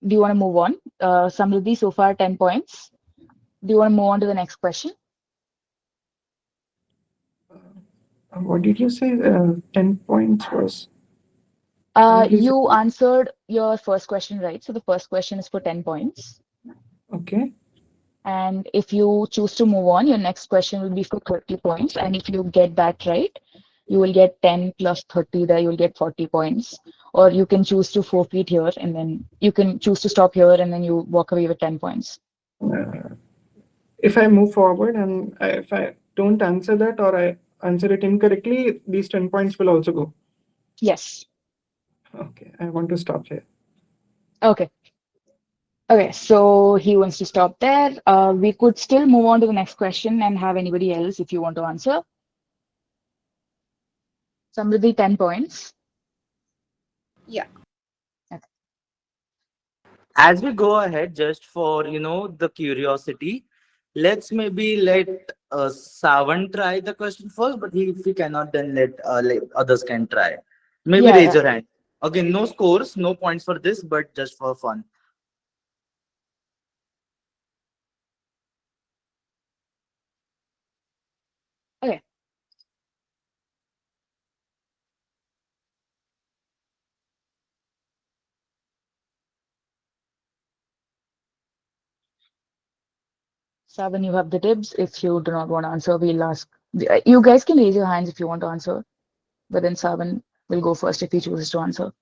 do you want to move on? Samriddhi, so far 10 points. Do you want to move on to the next question? What did you say? 10 points was? You answered your first question right. So the first question is for 10 points. Okay. And if you choose to move on, your next question will be for 30 points. And if you get that right, you will get 10 plus 30 there, you'll get 40 points. Or you can choose to forfeit here and then you can choose to stop here and then you walk away with 10 points. If I move forward and if I don't answer that or I answer it incorrectly, these 10 points will also go. Yes. Okay, I want to stop here. Okay. Okay, so he wants to stop there. We could still move on to the next question and have anybody else if you want to answer. Samriddhi, 10 points. Yeah. Okay. As we go ahead, just for the curiosity, let's maybe let Savan try the question first, but if he cannot, then let others can try. Maybe raise your hand. Okay, no scores, no points for this, but just for fun. Okay. Savan, you have the dibs. If you do not want to answer, we'll ask. You guys can raise your hands if you want to answer, but then Savan will go first if he chooses to answer.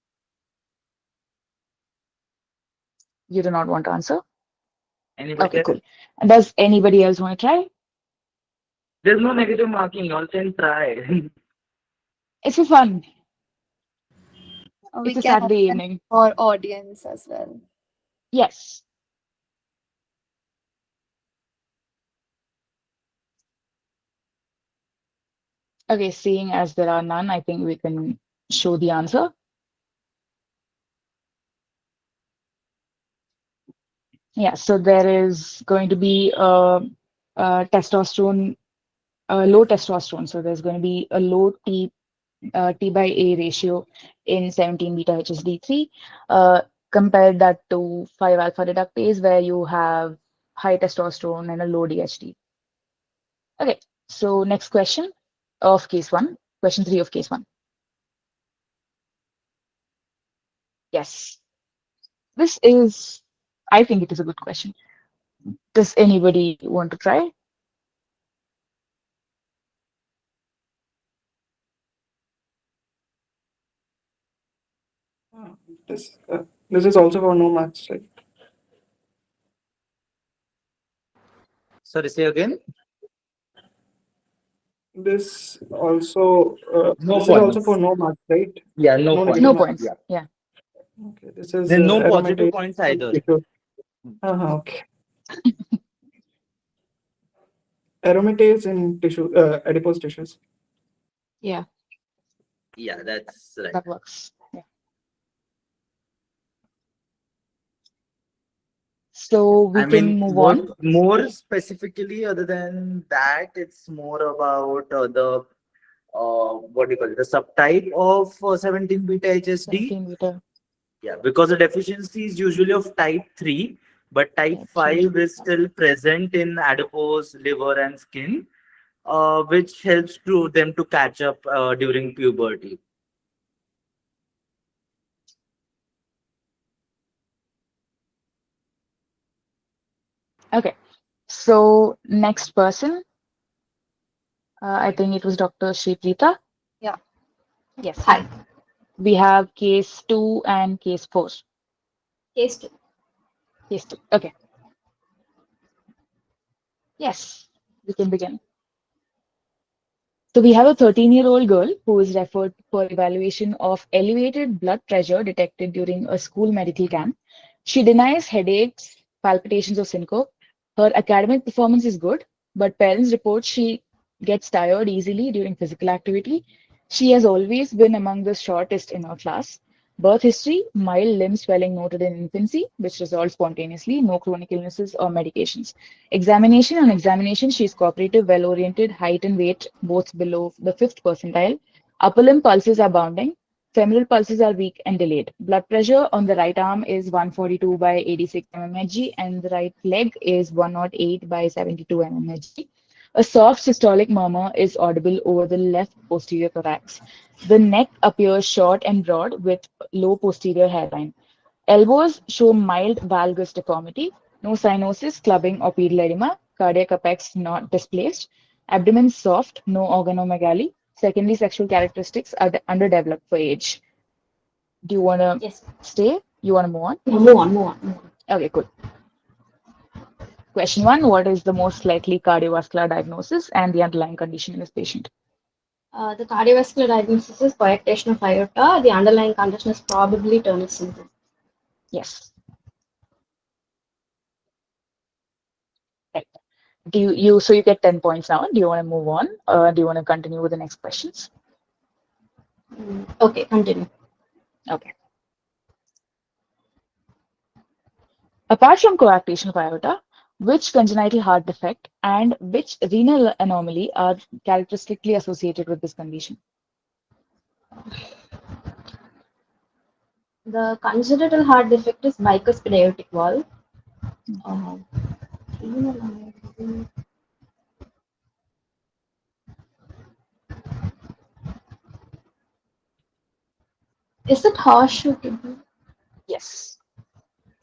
You do not want to answer? Anybody Okay, else? cool. And does anybody else want to try? There's no negative marking. You all can try. It's for fun. We It's a can Saturday open evening. for audience as well. Yes. Okay, seeing as there are none, I think we can show the answer. Yeah, so there is going to be testosterone, low testosterone. So there's going to be a low T by A ratio in 17 beta HSD3. Compare that to 5 alpha reductase where you have high testosterone and a low DHT. Okay, so next question of case 1, question 3 of case 1. Yes, this is, I think it is a good question. Does anybody want to try? This is also for no marks, right? Sorry, say again. This also No this is also points. for no marks, right? Yeah, no points. No points. Yeah. Okay, this is There's no positive aromatase points in either. tissue. Okay. Aromatase in tissue, adipose tissues. Yeah, Yeah, that's right. that works. Yeah. So we I mean, can move what on. more specifically other than that, it's more about the what do you call it, the subtype of 17 beta HSD. 17 beta. Yeah, because the deficiency is usually of type 3, but type Type 3. 5 is still present in adipose, liver, and skin, which helps to them to catch up during puberty. Okay. So next person, I think it was Dr. Shriprita. Yeah. Yes. Hi. We have case 2 and case 4. Case 2. Case 2. Okay. Yes, we can begin. So we have a 13-year-old girl who is referred for evaluation of elevated blood pressure detected during a school medical camp. She denies headaches, palpitations, or syncope. Her academic performance is good, but parents report she gets tired easily during physical activity. She has always been among the shortest in her class. Birth history, mild limb swelling noted in infancy, which resolved spontaneously, no chronic illnesses or medications. Examination on examination, she is cooperative, well oriented, height and weight both below the 5th percentile. Upper limb pulses are bounding. Femoral pulses are weak and delayed. Blood pressure on the right arm is 142 by 86 mmHg and the right leg is 108 by 72 mmHg. A soft systolic murmur is audible over the left posterior thorax. The neck appears short and broad with low posterior hairline. Elbows show mild valgus deformity, no cyanosis, clubbing, or pedal edema, cardiac apex not displaced, abdomen soft, no organomegaly. Secondary sexual characteristics are underdeveloped for age. Do you want to Yes. stay? You want to move on? No, move on, move on, move on. Okay, cool. Question 1, what is the most likely cardiovascular diagnosis and the underlying condition in this patient? The cardiovascular diagnosis is coarctation of aorta. The underlying condition is probably Turner syndrome. Yes. Right. So you get 10 points now. Do you want to move on? Do you want to continue with the next questions? Okay, continue. Okay. Apart from coarctation of aorta, which congenital heart defect and which renal anomaly are characteristically associated with this condition? The congenital heart defect is bicuspid aortic valve. Is it horseshoe kidney? Yes,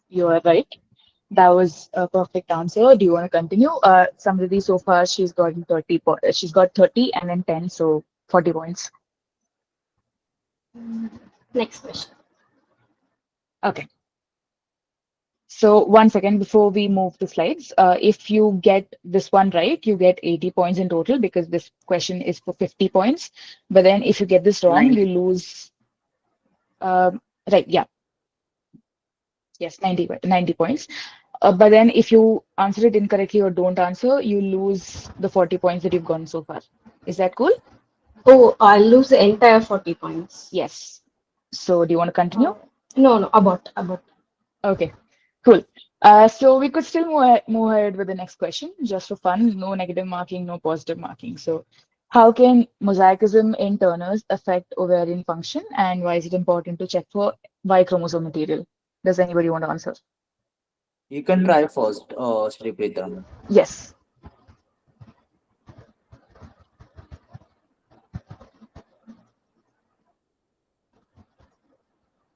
you are right. That was a perfect answer. Do you want to continue? Samriddhi, so far she's gotten 30 she's got 30 and then 10, so 40 points. Next question. Okay. So 1 second before we move to slides, if you get this one right, you get 80 points in total because this question is for 50 points. But then if you get this wrong, 90. you lose. Right, yeah. Yes, 90 points. But then if you answer it incorrectly or don't answer, you lose the 40 points that you've gotten so far. Is that cool? Oh, I'll lose the entire 40 points. Yes. So do you want to continue? No, about. Okay, cool. So we could still move ahead with the next question, just for fun. No negative marking, no positive marking. So how can mosaicism in Turner's affect ovarian function, and why is it important to check for Y chromosome material? Does anybody want to answer? You can try first, Sriprita. Yes.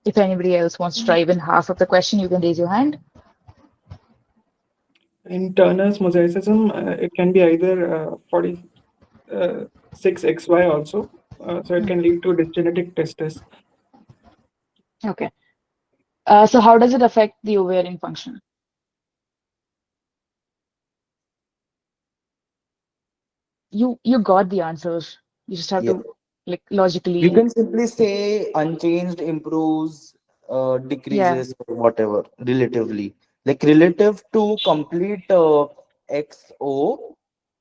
If anybody else wants to try even half of the question, you can raise your hand. In Turner's mosaicism, it can be either 46XY also. So it can lead to dysgenetic testis. Okay. So how does it affect the ovarian function? You got the answers. You just have Yeah. to like logically. You can simply say unchanged improves Yeah. decreases or whatever relatively. Like relative to complete XO,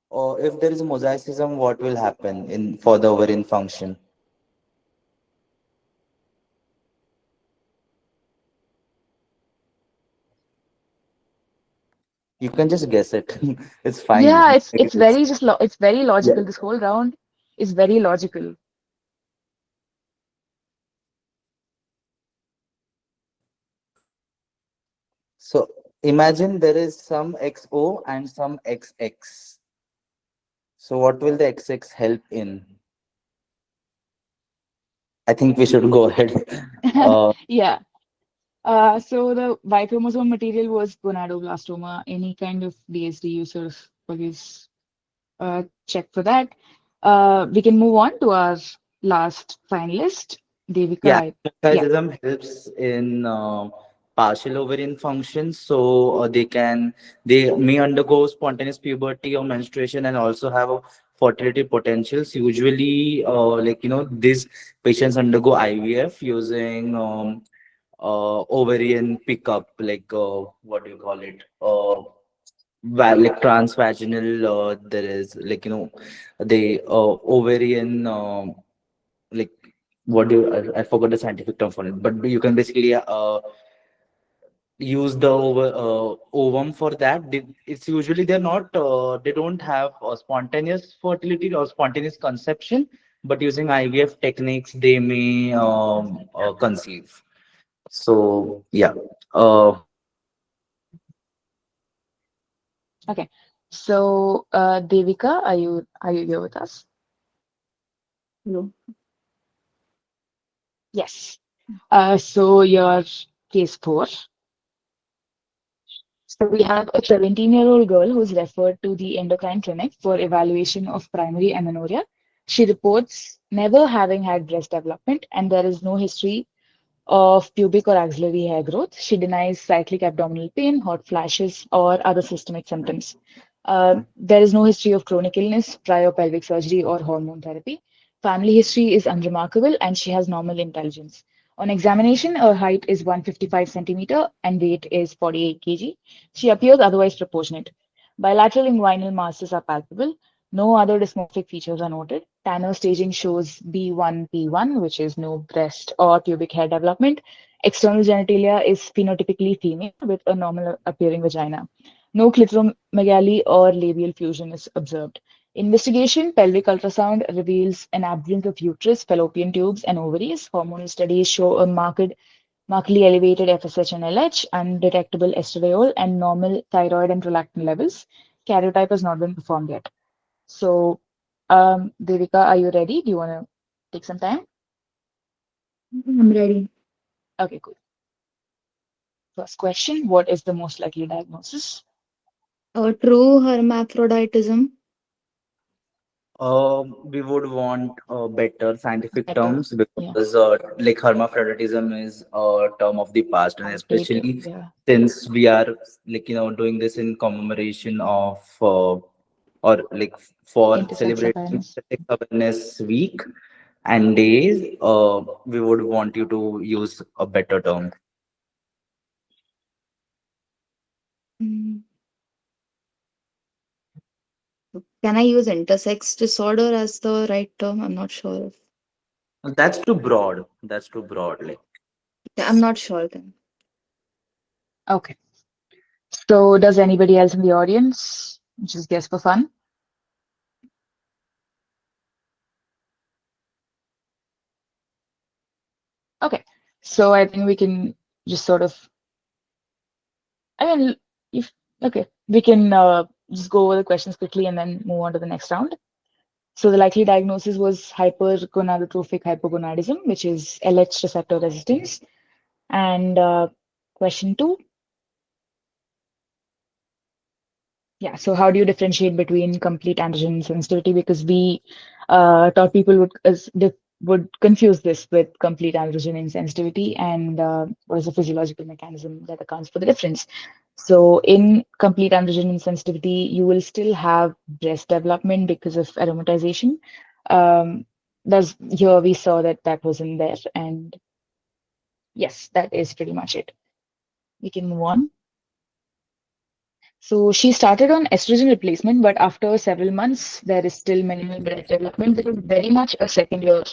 or if there is mosaicism, what will happen in for the ovarian function? You can just guess it. It's Yeah, fine. it's very just it's very Yeah. logical. This whole round is very logical. So imagine there is some XO and some XX. So what will the XX help in? I think we should go ahead. Yeah. So the Y chromosome material was gonadoblastoma. Any kind of DSD, you sort of always check for that. We can move on to our last finalist, Devika. Yeah, Yeah, hypothyroidism helps in partial ovarian function, so they may undergo spontaneous puberty or menstruation and also have a fertility potentials. Usually, these patients undergo IVF using ovarian pickup, like what do you call it? Like transvaginal. There is the ovarian. Like what do I forgot the scientific term for it, but you can basically use the ovum for that. It's usually they're not they don't have spontaneous fertility or spontaneous conception, but using IVF techniques they may conceive. So yeah. okay. So Devika, are you here with us? Hello. Yes. So your case 4. So we have a 17-year-old girl who's referred to the endocrine clinic for evaluation of primary amenorrhea. She reports never having had breast development, and there is no history of pubic or axillary hair growth. She denies cyclic abdominal pain, hot flashes, or other systemic symptoms. There is no history of chronic illness, prior pelvic surgery, or hormone therapy. Family history is unremarkable, and she has normal intelligence. On examination, her height is 155 centimeter and weight is 48 kg. She appears otherwise proportionate. Bilateral inguinal masses are palpable. No other dysmorphic features are noted. Tanner staging shows B1P1, which is no breast or pubic hair development. External genitalia is phenotypically female with a normal appearing vagina. No clitoromegaly or labial fusion is observed. Investigation pelvic ultrasound reveals an absence of uterus, fallopian tubes, and ovaries. Hormonal studies show a markedly elevated FSH and LH, undetectable estradiol, and normal thyroid and prolactin levels. Karyotype has not been performed yet. So, Devika, are you ready? Do you want to take some time? I'm ready. Okay, cool. First question, what is the most likely diagnosis? True hermaphroditism. We would want better scientific Better, terms yeah, because, like, hermaphroditism is a term of the past, and outdated, especially yeah. since we are doing this in commemoration of or like for Intersex celebrating awareness. Intersex Awareness Week and days, we would want you to use a better term. Mm, Can I use intersex disorder as the right term? I'm not sure. That's too broad. That's too broad. Like. I'm not sure then. Okay. So, does anybody else in the audience just guess for fun? Okay. So, I think we can just sort of, I mean, if, okay, we can just go over the questions quickly and then move on to the next round. So, the likely diagnosis was hypergonadotrophic hypogonadism, which is LH receptor resistance. And question 2. Yeah, so how do you differentiate between complete androgen sensitivity? Because we thought people would confuse this with complete androgen insensitivity and what is the physiological mechanism that accounts for the difference. So in complete androgen insensitivity, you will still have breast development because of Yes, that is pretty much it. We can move on. So she started on estrogen replacement, but after several months, there is still minimal breast development. This is very much a second year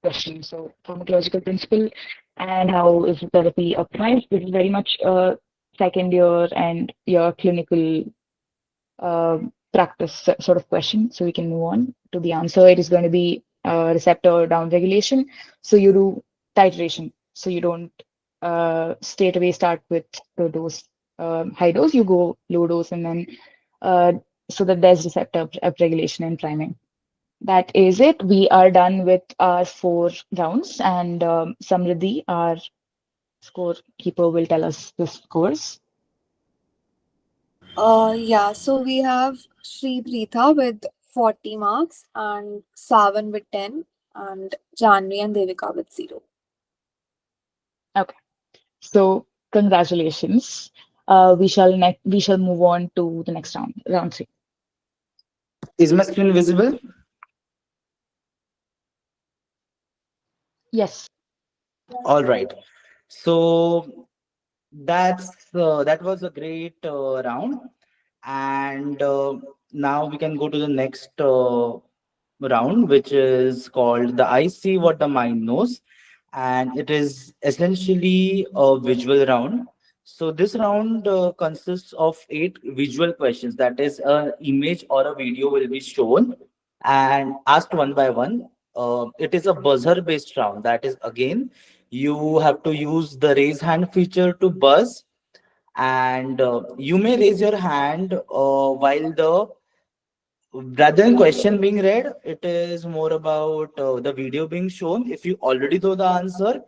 question. So pharmacological principle and how is the therapy optimized? This is very much a second year and your clinical uh, practice sort of question. So we can move on to the answer. It is going to be receptor downregulation. So you do titration. So you don't straight away start with the dose, high dose. You go low dose and then uh, so that there's receptor upregulation and priming. That is it. We are done with our 4 rounds, and Samriddhi, our scorekeeper, will tell us the scores. Yeah, so we have Sri Preetha with 40 marks and Savan with 10 and Janvi and Devika with 0. Okay. So congratulations. We shall move on to the next round, round 3. Is my screen visible? Yes. All right. So that was a great round, and now we can go to the next round, which is called the I See What the Mind Knows, and it is essentially a visual round. So this round consists of 8 visual questions. That is, a image or a video will be shown and asked one by one. It is a buzzer based round. That is, again, you have to use the raise hand feature to buzz, and you may raise your hand while the rather than question being read, it is more about the video being shown. If you already know the answer,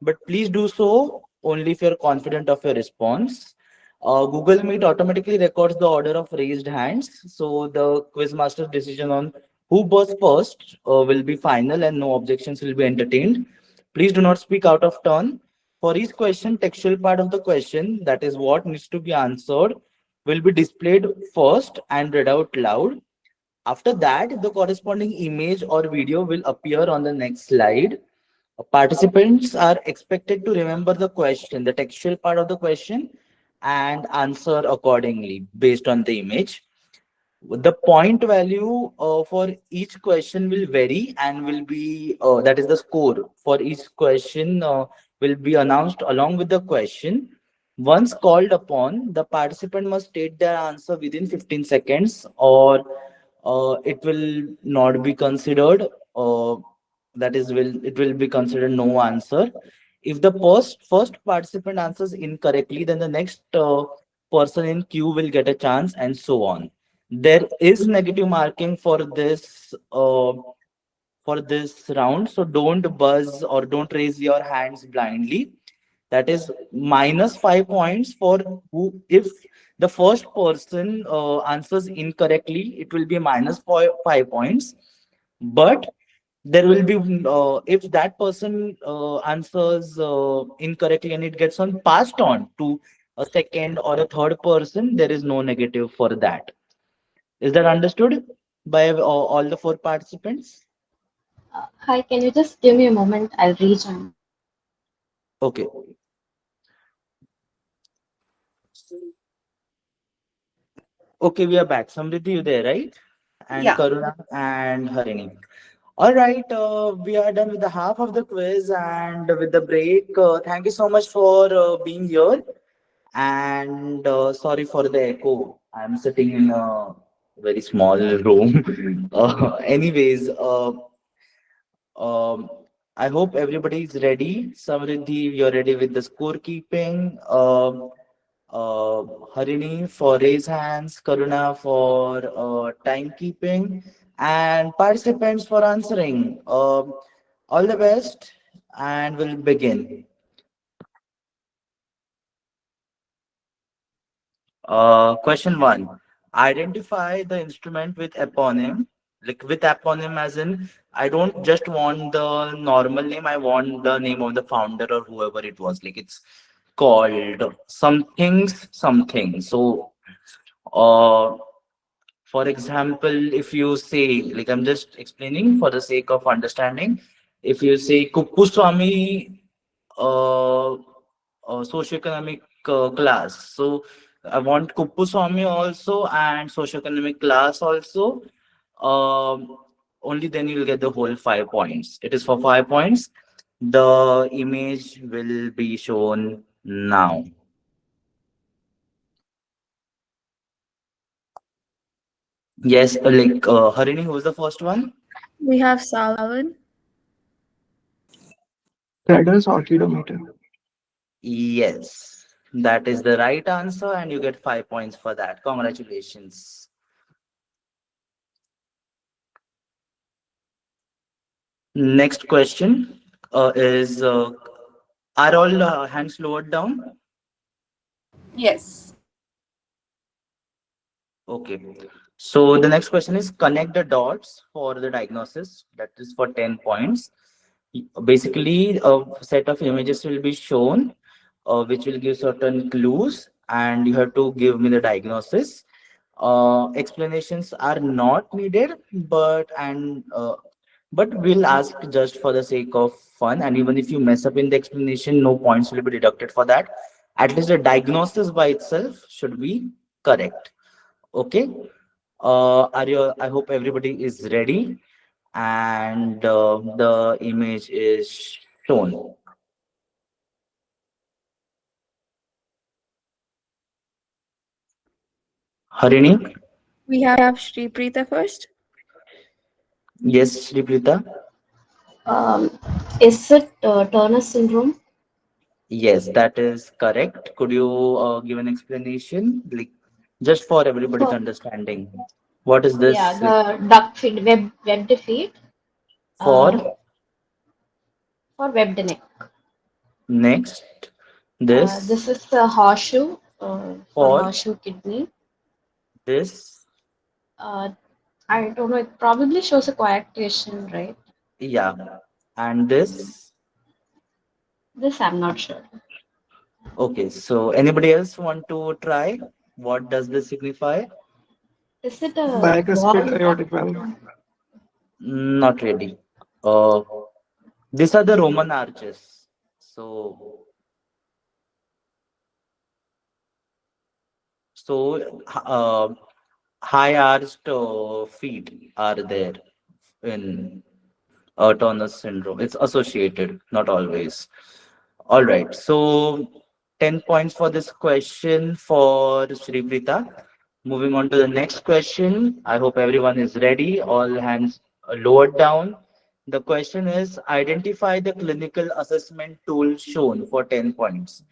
but please do so only if you're confident of your response. Google Meet automatically records the order of raised hands, so the quizmaster's decision on who was first will be final, and no objections will be entertained. Please do not speak out of turn. For each question, textual part of the question, that is what needs to be answered, will be displayed first and read out loud. After that, the corresponding image or video will appear on the next slide. Participants are expected to remember the question, the textual part of the question, and answer accordingly based on the image. The point value for each question will vary and will be, that is the score for each question will be announced along with the question. Once called upon, the participant must state their answer within 15 seconds, or it will not be considered. That is, will it will be considered no answer. If the first participant answers incorrectly, then the next person in queue will get a chance, and so on. There is negative marking for this round, so don't buzz or don't raise your hands blindly. That is -5 points for who. If the first person answers incorrectly, it will be -5 points. But there will be if that person answers incorrectly and it gets on passed on to a second or a third person, there is no negative for that. Is that understood by all the 4 participants? Hi, can you just give me a moment? I'll rejoin. Okay. Okay, we are back. Samriddhi, you there, right? And Yeah. Karuna and Harini. All right, we are done with the half of the quiz and with the break. Thank you so much for being here. And sorry for the echo. I'm sitting in a very small room. Anyways, um, I hope everybody is ready. Samriddhi, you're ready with the scorekeeping. Harini for raise hands, Karuna for timekeeping, and participants for answering. All the best, and we'll begin. Question one. Identify the instrument with eponym. Like with eponym, as in, I don't just want the normal name, I want the name of the founder or whoever it was. Like it's called something's something. So, uh, for example, if you say, like I'm just explaining for the sake of understanding, if you say Kuppuswamy uh, socioeconomic class. So I want Kuppuswamy also and socioeconomic class also. Um, Only then you'll get the whole 5 points. It is for 5 points. The image will be shown now. Yes, Harini, who was the first one? We have Salad. Cradle's orchidometer. Yes, that is the right answer, and you get 5 points for that. Congratulations. Next question is are all hands lowered down? Yes. Okay. So the next question is connect the dots for the diagnosis. That is for 10 points. Basically, a set of images will be shown, which will give certain clues, and you have to give me the diagnosis. Explanations are not needed, but we'll ask just for the sake of fun. And even if you mess up in the explanation, no points will be deducted for that. At least the diagnosis by itself should be correct. Okay. I hope everybody is ready, and the image is shown. Harini? We have Shri Preeta first. Yes, Shriprita? Is it Turner syndrome? Yes, that is correct. Could you give an explanation, like just for everybody's For understanding? What is yeah, this like the duct feed, web defeat. Uh, for? for webbed neck. Next, this This is the horseshoe for for horseshoe kidney. this, Uh, I don't know. It probably shows a coarctation, right? yeah, and this. This I'm not sure. Okay, so anybody else want to try? What does this signify? Is it a Bicuspid wall? aortic valve. Not really. Uh, these are the Roman arches. So, so high arched feet are there in Turner syndrome. It's associated, not always. All right. So 10 points for this question for Shriprita. Moving on to the next question. I hope everyone is ready. All hands lowered down. The question is identify the clinical assessment tool shown for 10 points.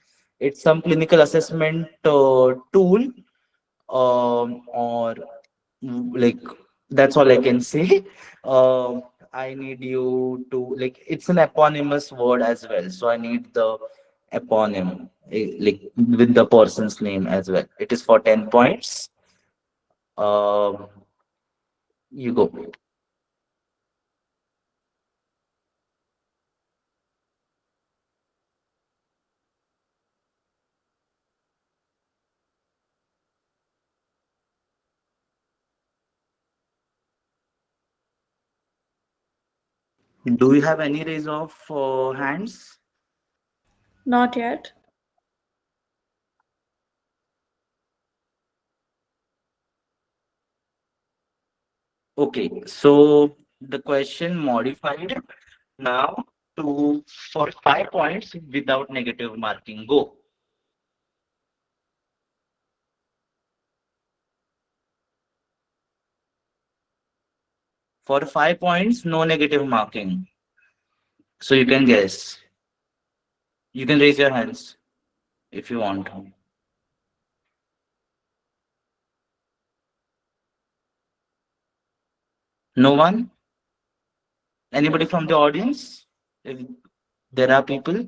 It's some clinical assessment tool, or like that's all I can say. I need you to, like, it's an eponymous word as well, so I need the eponym, like with the person's name as well. It is for 10 points. Um, you go. Do you have any raise of hands? Not yet. Okay, so the question modified now to for 5 points without negative marking. Go. For 5 points, no negative marking. So you can guess. You can raise your hands if you want. No one? Anybody from the audience? If there are people?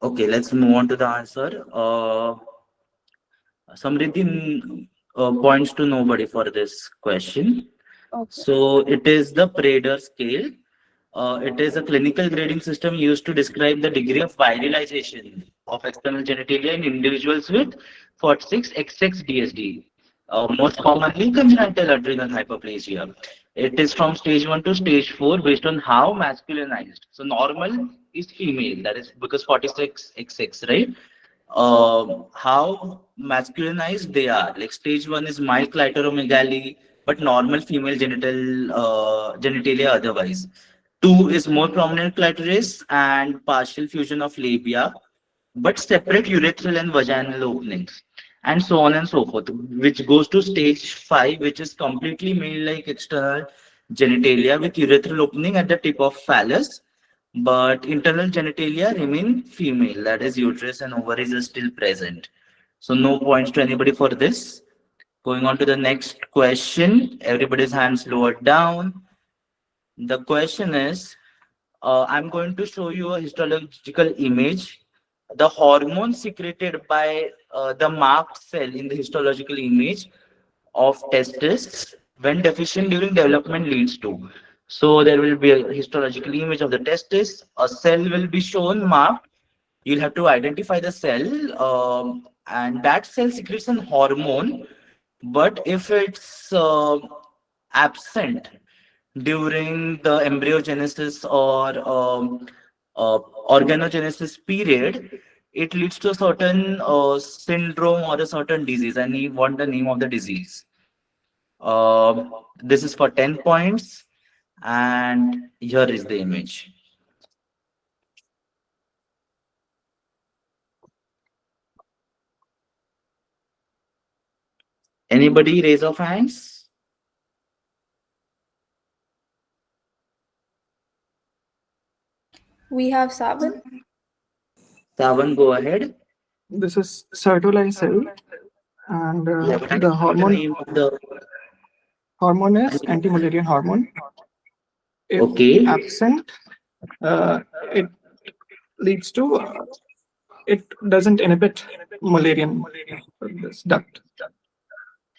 Okay, let's move on to the answer. Samriddhi points to nobody for this question. Okay. So it is the Prader scale. It is a clinical grading system used to describe the degree of virilization of external genitalia in individuals with 46XX DSD, most commonly congenital adrenal hyperplasia. It is from stage 1 to stage 4 based on how masculinized. So normal is female, that is because 46XX, right? How masculinized they are. Like stage 1 is mild clitoromegaly, but normal female genitalia otherwise. 2 is more prominent clitoris and partial fusion of labia, but separate urethral and vaginal openings, and so on and so forth, which goes to stage 5, which is completely male like external genitalia with urethral opening at the tip of phallus, but internal genitalia remain female, that is, uterus and ovaries are still present. So, no points to anybody for this. Going on to the next question, everybody's hands lowered down. The question is, I'm going to show you a histological image. The hormone secreted by the marked cell in the histological image of testis when deficient during development leads to. So there will be a histological image of the testis. A cell will be shown marked. You'll have to identify the cell, and that cell secretes an hormone. But if it's absent during the embryogenesis or organogenesis period, it leads to a certain syndrome or a certain disease. And you want the name of the disease. This is for 10 points, and here is the image. Anybody raise of hands? We have Savan. Savan, go ahead. This is Sertoli cell, and Yeah, but I the don't know the name of the. hormone is anti-Mullerian hormone. If Okay. absent, it leads to it doesn't inhibit Mullerian this duct.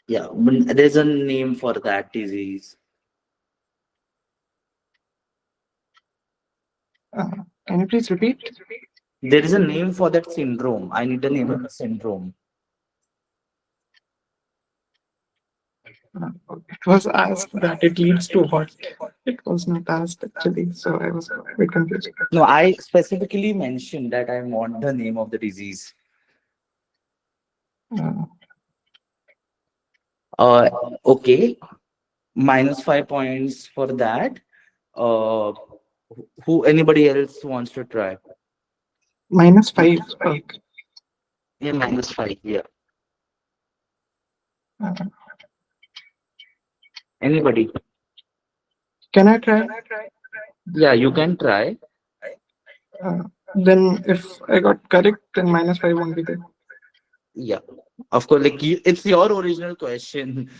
Yeah, but there's a name for that disease. Can you please repeat? There is a name for that syndrome. I need the name of the syndrome. It was asked that it leads to what? It was not asked actually, so I was a bit confused. No, I specifically mentioned that I want the name of the disease. Okay, -5 points for that. Who anybody else wants to try? -5. Okay. Yeah, -5. Yeah. Anybody? Can I try? Yeah, you can try. Then if I got correct, then -5 won't be there. Yeah, of course. Like it's your original question.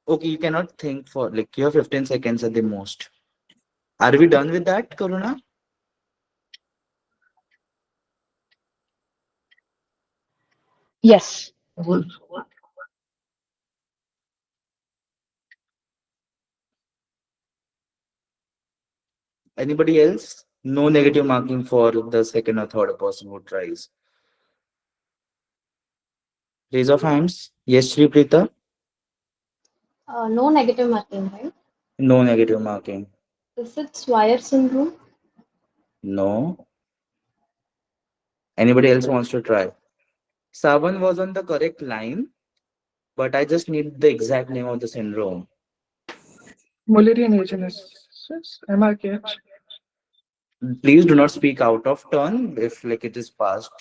Okay, you cannot think for like you have 15 seconds at the most. Are we done with that, Karuna? Yes. Anybody else? No negative marking for the second or third person who tries. Raise of hands. Yes, Shri Preeta? No negative marking, right? No negative marking. Is it Swire syndrome? No. Anybody else wants to try? Savan was on the correct line, but I just need the exact name of the syndrome. Mullerian agenesis, MRKH. Please do not speak out of turn if like it is past.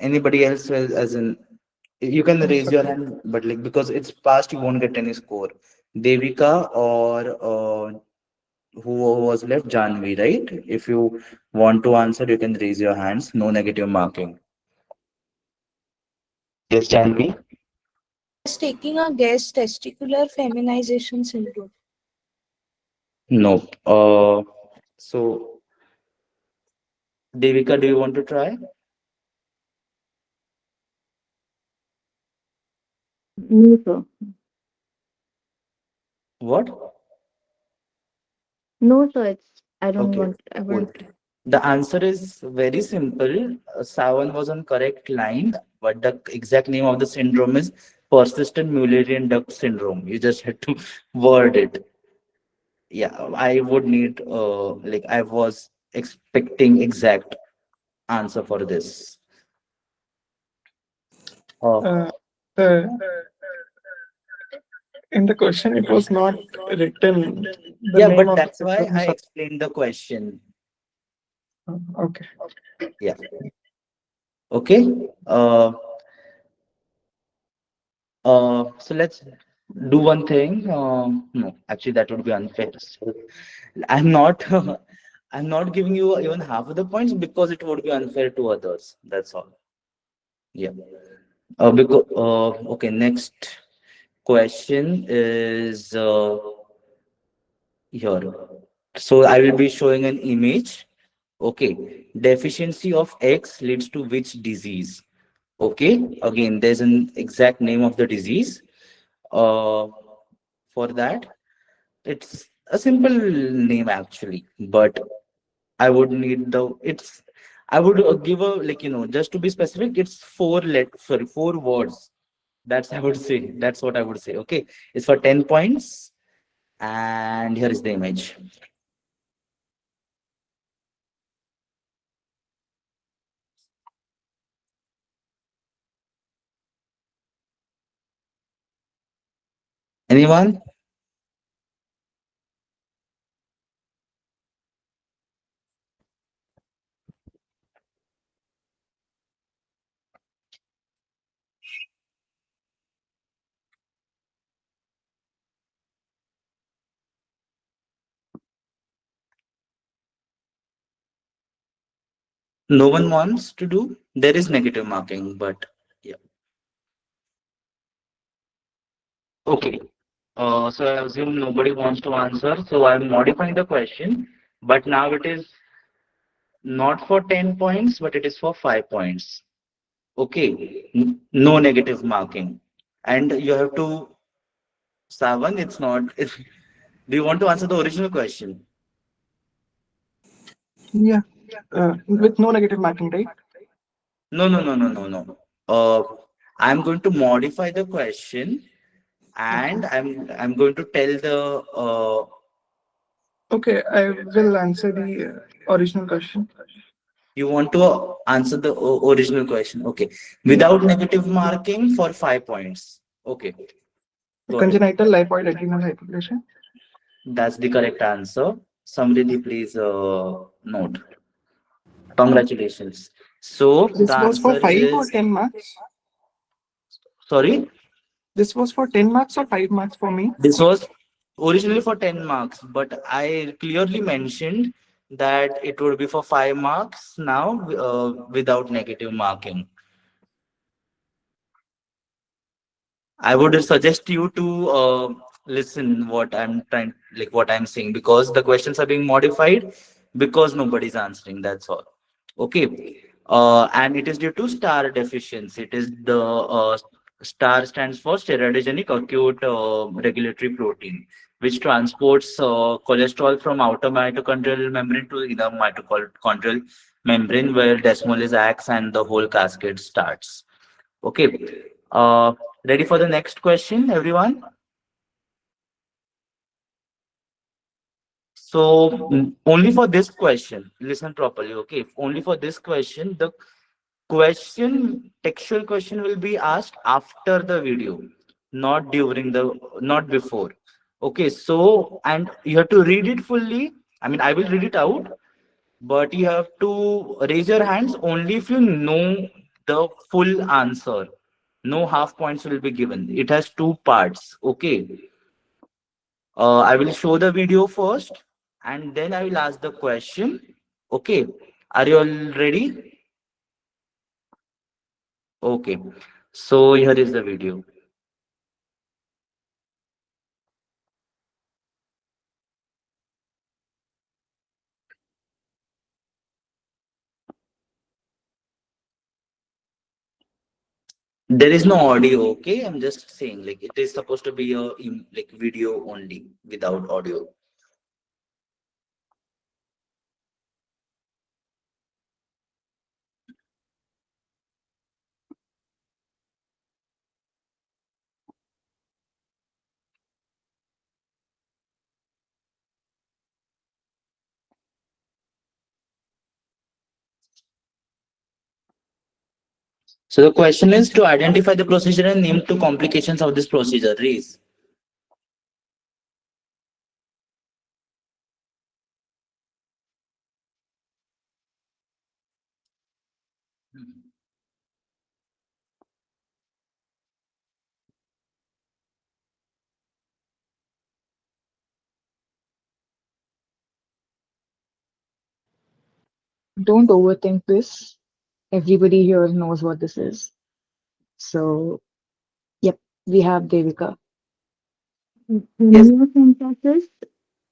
Anybody else as in you can raise your hand, but like because it's past, you won't get any score. Devika or who was left? Janvi, right? If you want to answer, you can raise your hands. No negative marking. Yes, Janvi. Just taking a guess, testicular feminization syndrome. No. So Devika, do you want to try? No, sir. What? No, sir. I don't Okay, want. I cool. want. The answer is very simple. Savan was on correct line, but the exact name of the syndrome is persistent Mullerian duct syndrome. You just had to word it. Yeah, I would need like I was expecting exact answer for this. Uh, the, in the question, it was not written the Yeah, name but of the that's why symptom. I explained the question. Okay. Yeah. Okay. So let's do one thing. No, actually, that would be unfair. So I'm not. I'm not giving you even half of the points because it would be unfair to others. That's all. Yeah. Okay. Next question is here. So I will be showing an image. Okay. Deficiency of X leads to which disease? Okay. Again, there's an exact name of the disease. Uh, for that, it's a simple name actually, but I would need the it's I would give a like just to be specific, it's four words. That's I would say. That's what I would say. Okay, it's for 10 points, and here is the image. Anyone? No one wants to do. There is negative marking, but yeah. Okay. So I assume nobody wants to answer. So I'm modifying the question, but now it is not for 10 points, but it is for 5 points. Okay, no negative marking. And you have to, Savan, it's not. Do you want to answer the original question? Yeah. With no negative marking, right? No, no, no, no, no, no. I'm going to modify the question, and I'm going to tell the Okay, I will answer the original question. you want to answer the original question. Okay. Yeah. Without negative marking for 5 points. Okay. Go ahead. Congenital lipoid adrenal hyperplasia. That's the correct answer. Somebody please note. Congratulations. So the This was for answer 5 or is 10 marks? sorry. This was for 10 marks or 5 marks for me? This was originally for 10 marks, but I clearly mentioned that it would be for 5 marks now without negative marking. I would suggest you to listen what I'm trying, like what I'm saying, because the questions are being modified because nobody's answering. That's all. Okay. And it is due to star deficiency. It is the star stands for steroidogenic acute regulatory protein, which transports cholesterol from outer mitochondrial membrane to inner mitochondrial membrane, where desmolase acts and the whole cascade starts. Okay. Ready for the next question, everyone? So only for this question, listen properly, okay? Only for this question, the textual question will be asked after the video, not during not before. Okay, so, and you have to read it fully. I mean, I will read it out, but you have to raise your hands only if you know the full answer. No half points will be given. It has two parts. Okay. I will show the video first and then I will ask the question. Okay. Are you all ready? Okay. So here is the video. There is no audio. Okay. I'm just saying like it is supposed to be a like video only without audio. So the question is to identify the procedure and name two complications of this procedure. Reese. Don't overthink this. Everybody here knows what this is. So, yep, we have Devika. Yes. Amniocentesis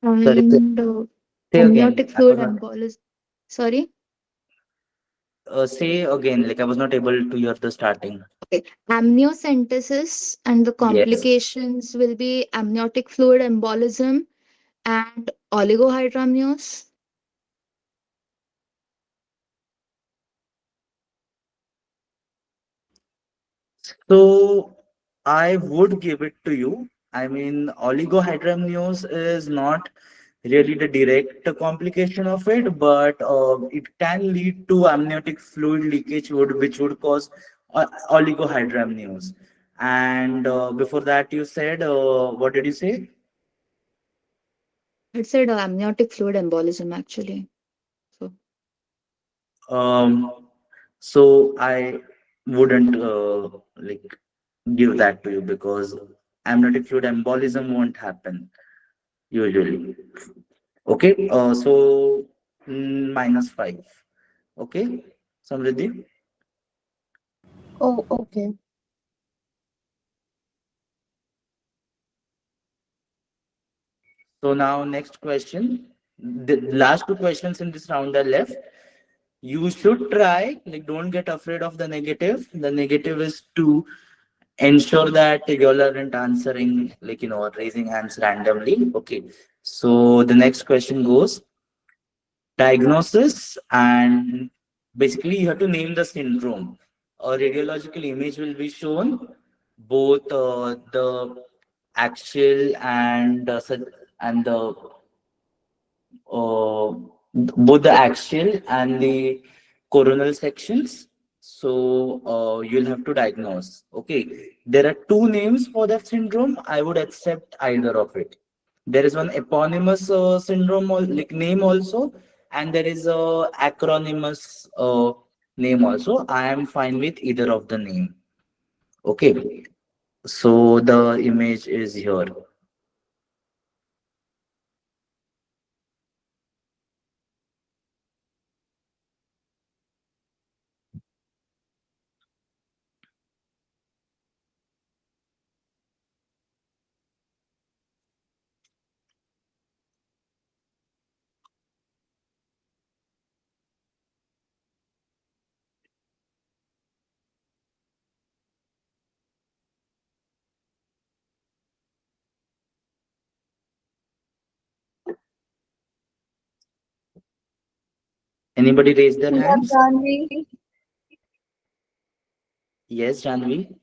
Sorry. and Say again. amniotic I fluid was not, embolism. Sorry. say again. Like I was not able to hear the starting. Okay. Amniocentesis and the Yes. complications will be amniotic fluid embolism and oligohydramnios. So I would give it to you. I mean, oligohydramnios is not really the direct complication of it, but it can lead to amniotic fluid leakage, which would cause oligohydramnios. And before that, you said, what did you say? It said amniotic fluid embolism actually. So Um, so I wouldn't like give that to you because amniotic fluid embolism won't happen usually. Okay, so -5. Okay, Samriddhi. Oh, okay. So now next question. The last two questions in this round are left. You should try, like, don't get afraid of the negative. The negative is to ensure that you all aren't answering, like, raising hands randomly. Okay. So the next question goes diagnosis, and basically you have to name the syndrome. A radiological image will be shown, both the axial and and the uh, both the axial and the coronal sections. So you'll have to diagnose. Okay, there are two names for that syndrome. I would accept either of it. There is one eponymous syndrome or like name also, and there is a acronymous name also. I am fine with either of the name. Okay, so the image is here. Anybody raise their We have hands? Janvi. Yes, Janvi.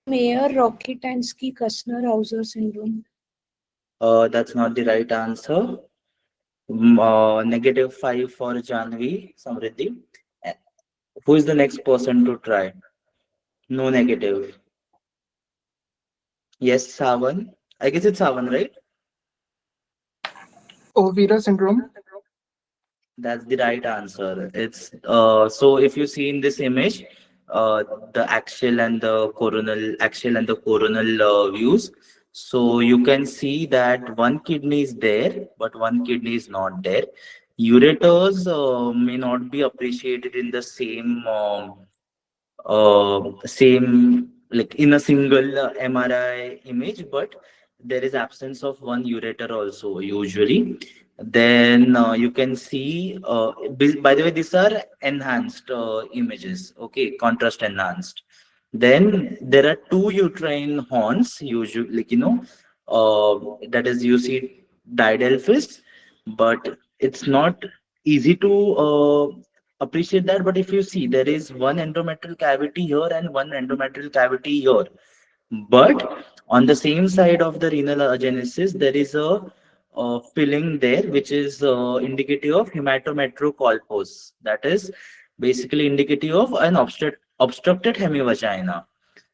Mayer Rokitansky Kussner Hauser syndrome. That's not the right answer. -5 for Janvi, Samriddhi. Uh, Who is the next person to try? No negative. Yes, Savan. I guess it's Savan, right? Ovira syndrome. That's the right answer. It's so if you see in this image, the axial and the coronal views. So you can see that one kidney is there, but one kidney is not there. Ureters may not be appreciated in the same like in a single MRI image, but there is absence of one ureter also usually. Then you can see, by the way, these are enhanced images, okay, contrast enhanced. Then there are two uterine horns, usually, like, that is you see didelphys, but it's not easy to appreciate that. But if you see, there is one endometrial cavity here and one endometrial cavity here. But on the same side of the renal agenesis, there is a filling there, which is indicative of hematometrocolpos. That is basically indicative of an obstructed hemivagina.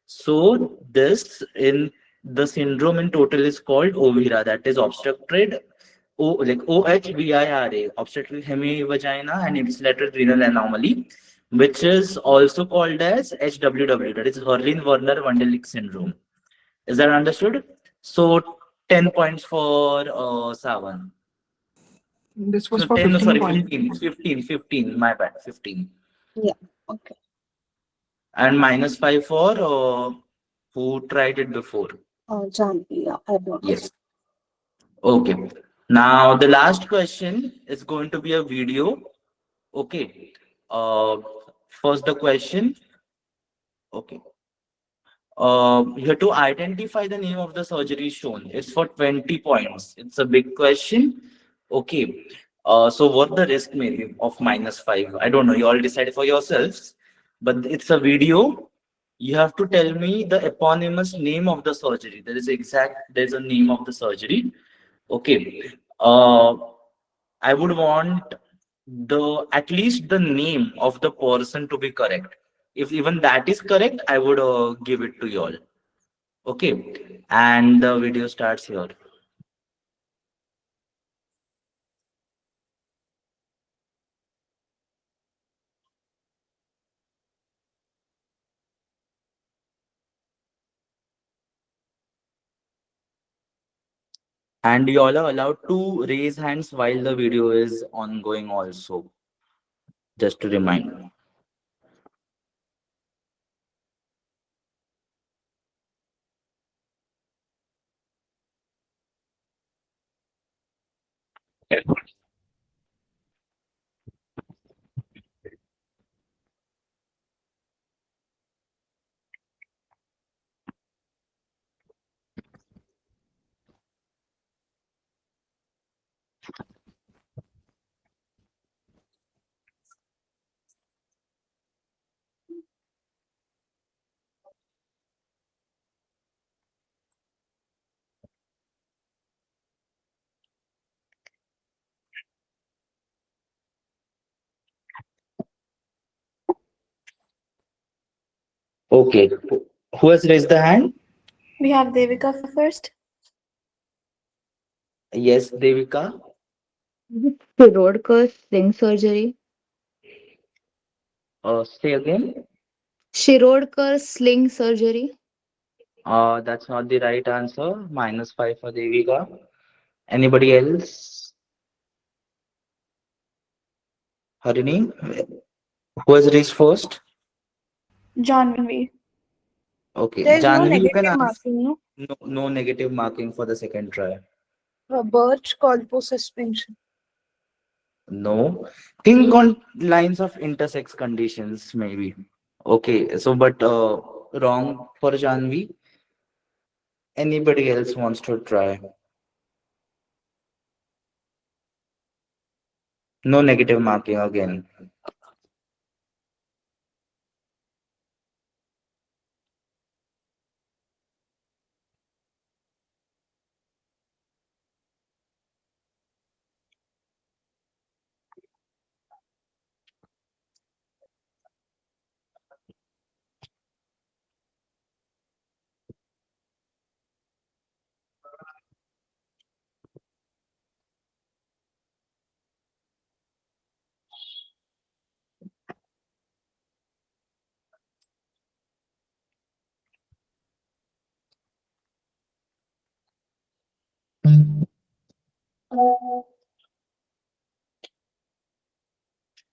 So this in the syndrome in total is called OVIRA, that is obstructed like OHVIRA, obstructed hemivagina and insulated renal anomaly, which is also called as HWW, that is Herlin-Werner-Wunderlich syndrome. Is that understood? So 10 points for Savan. This was No, for 10, no, 15 sorry, points. 15, my bad, 15. Yeah. Okay. And -5 for who tried it before. Janvi, yeah, Yes. Okay. Now the last question is going to be a video. Okay. Uh, First the question. Okay. You have to identify the name of the surgery shown. It's for 20 points. It's a big question. Okay. So what the risk may be of -5? I don't know. You all decide for yourselves. But it's a video. You have to tell me the eponymous name of the surgery. There's a name of the surgery. Okay. I would want at least the name of the person to be correct. If even that is correct, I would give it to you all. Okay. And the video starts here. And you all are allowed to raise hands while the video is ongoing also. Just to remind. Okay. Who has raised the hand? We have Devika first. Yes, Devika. Shirodkar sling surgery. Say again. Shirodkar sling surgery. That's not the right answer. -5 for Devika. Anybody else? Harini? Who has raised first? Janvi. Okay. There is no Janvi, you can negative answer. marking, no? No negative marking for the second try. Birch colpo suspension. No. Think on lines of intersex conditions, maybe. Okay. So, but wrong for Janvi. Anybody else wants to try? No negative marking again.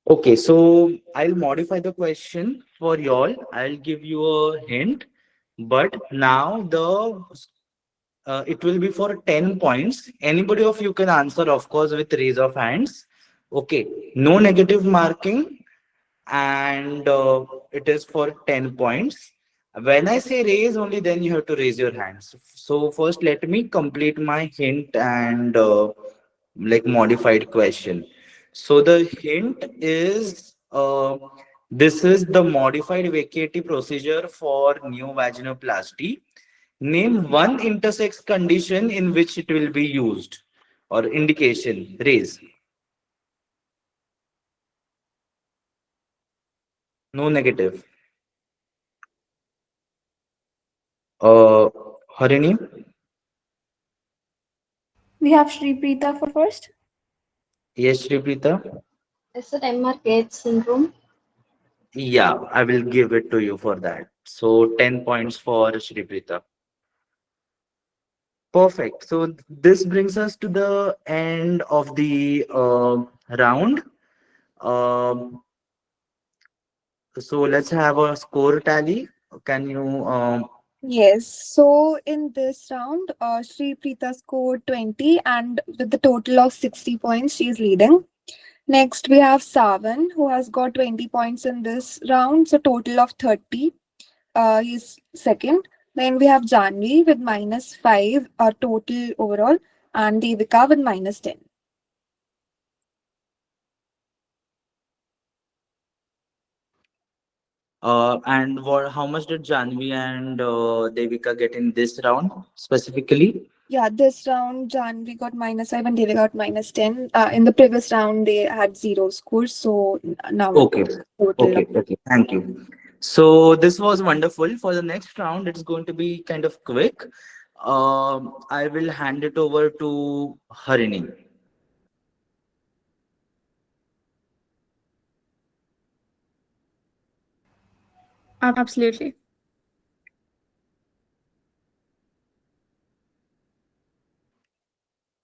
Okay, so I'll modify the question for y'all. I'll give you a hint, but now it will be for 10 points. Anybody of you can answer, of course, with raise of hands. Okay, no negative marking, and it is for 10 points. When I say raise, only then you have to raise your hands. So first, let me complete my hint and like modified question. So the hint is this is the modified vacating procedure for neovaginoplasty. Name one intersex condition in which it will be used or indication. Raise. No negative. Uh, Harini? We have Shri Preeta for first. Yes, Sriprita? Is it MR syndrome? Yeah, I will give it to you for that. So 10 points for Sriprita. Perfect. So this brings us to the end of the round. Um, so let's have a score tally. Can you Yes, so in this round, Shri Preeta scored 20 and with the total of 60 points, she is leading. Next, we have Savan, who has got 20 points in this round, so total of 30. He's second. Then we have Janvi with -5 total overall, and Devika with -10. and what? How much did Janvi and Devika get in this round specifically? Yeah, this round, Janvi got -5 and Devika got -10. In the previous round, they had zero scores, so now Okay, total. okay. Thank you. So this was wonderful. For the next round, it's going to be kind of quick. I will hand it over to Harini. Absolutely.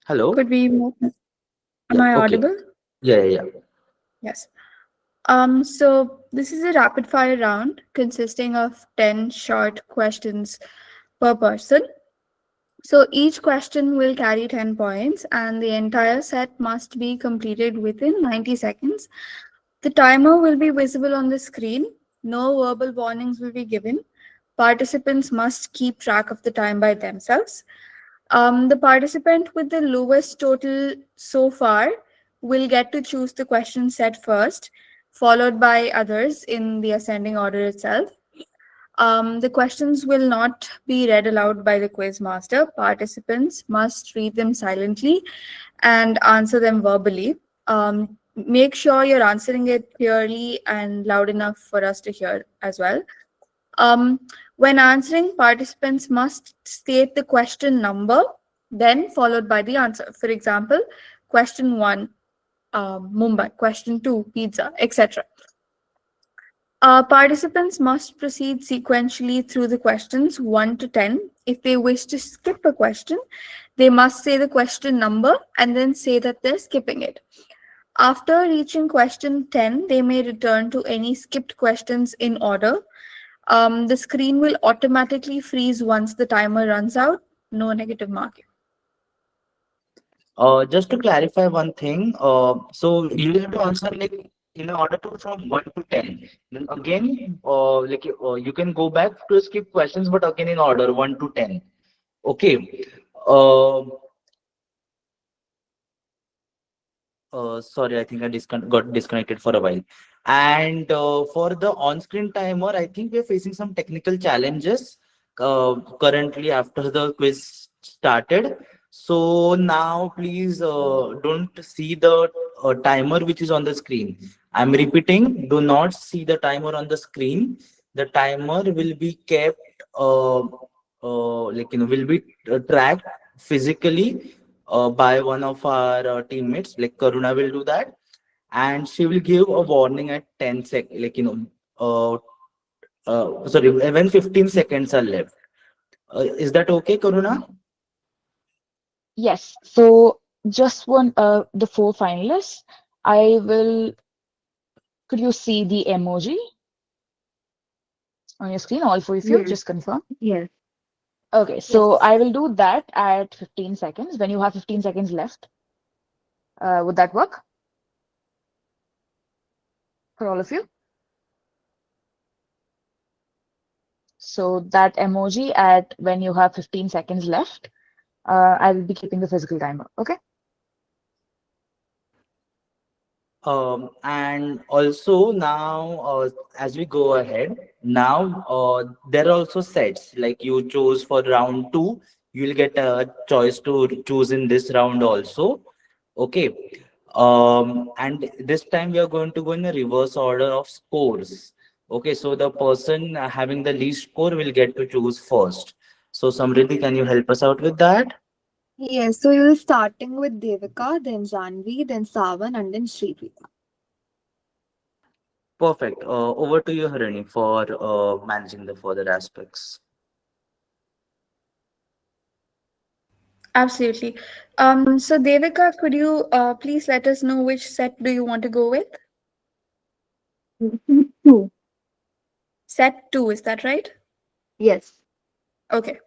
Hello? Could we move? Am Yeah, I okay. audible? Yeah. Yes. So this is a rapid fire round consisting of 10 short questions per person. So each question will carry 10 points and the entire set must be completed within 90 seconds. The timer will be visible on the screen. No verbal warnings will be given. Participants must keep track of the time by themselves. The participant with the lowest total so far will get to choose the question set first, followed by others in the ascending order itself. The questions will not be read aloud by the quiz master. Participants must read them silently and answer them verbally. Make sure you're answering it clearly and loud enough for us to hear as well. Um, when answering, participants must state the question number, then followed by the answer. For example, question 1, Mumbai, question 2, pizza, etc. Participants must proceed sequentially through the questions 1 to 10. If they wish to skip a question, they must say the question number and then say that they're skipping it. After reaching question 10, they may return to any skipped questions in order. The screen will automatically freeze once the timer runs out. No negative marking. Just to clarify one thing, so you have to answer like in order to from 1 to 10. Then again, you can go back to skip questions, but again in order 1 to 10. Okay. Uh, Sorry, I think I got disconnected for a while. And for the on-screen timer, I think we're facing some technical challenges currently after the quiz started. So now please don't see the timer which is on the screen. I'm repeating, do not see the timer on the screen. The timer will be kept will be tracked physically by one of our teammates, like Karuna will do that, and she will give a warning at 10 sec, sorry, when 15 seconds are left. Is that okay, Karuna? Yes. So just one, the four finalists. I will. Could you see the emoji on your screen? All four of you, Yes. just confirm. Yes. Okay, so I will do that at 15 seconds. When you have 15 seconds left, would that work for all of you? So that emoji at when you have 15 seconds left, I will be keeping the physical timer. Okay. And also now, as we go ahead, now there are also sets like you chose for round two. You will get a choice to choose in this round also. Okay. And this time we are going to go in a reverse order of scores. Okay, so the person having the least score will get to choose first. So Samriddhi, can you help us out with that? Yes, so you'll starting with Devika, then Janvi, then Savan, and then Sriprita. Perfect. Over to you, Harini, for managing the further aspects. Absolutely. So Devika, could you please let us know which set do you want to go with? Two. Set 2, is that right? Yes. Okay.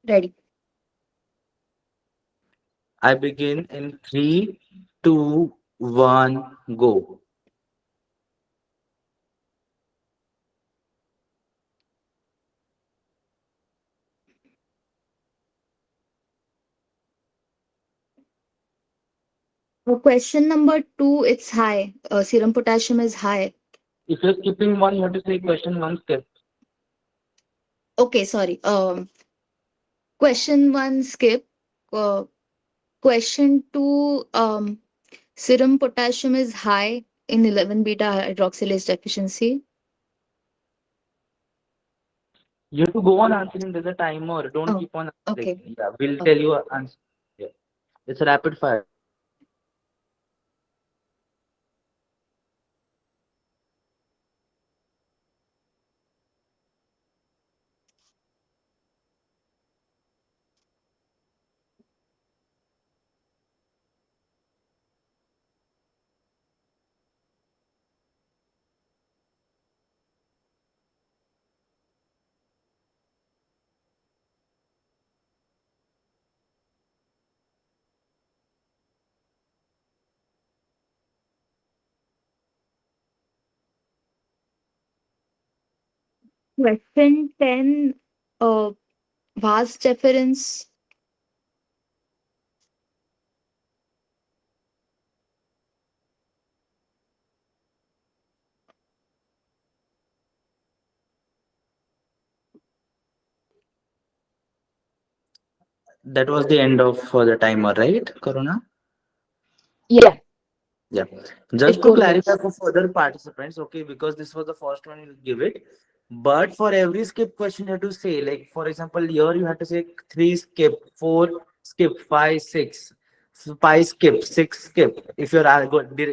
Ready. I begin in three, two, one, go. Question number 2, it's high. Serum potassium is high. If you're skipping one, you have to say question one skip. Okay, sorry. Question 1, skip. Question 2, serum potassium is high in 11 beta hydroxylase deficiency. You have to go on answering. There's a timer. Don't Oh, keep on okay. answering. Yeah, we'll Okay. tell you an answer. Yeah. It's a rapid fire. Question 10, vas deferens. That was the end of the timer, right, Corona? Yeah. Yeah. It Just to clarify correlates. for further participants, okay, because this was the first one you give it. But for every skip question, you have to say, like, for example, here you have to say three skip, four skip, five, six, five skip, six skip. If you're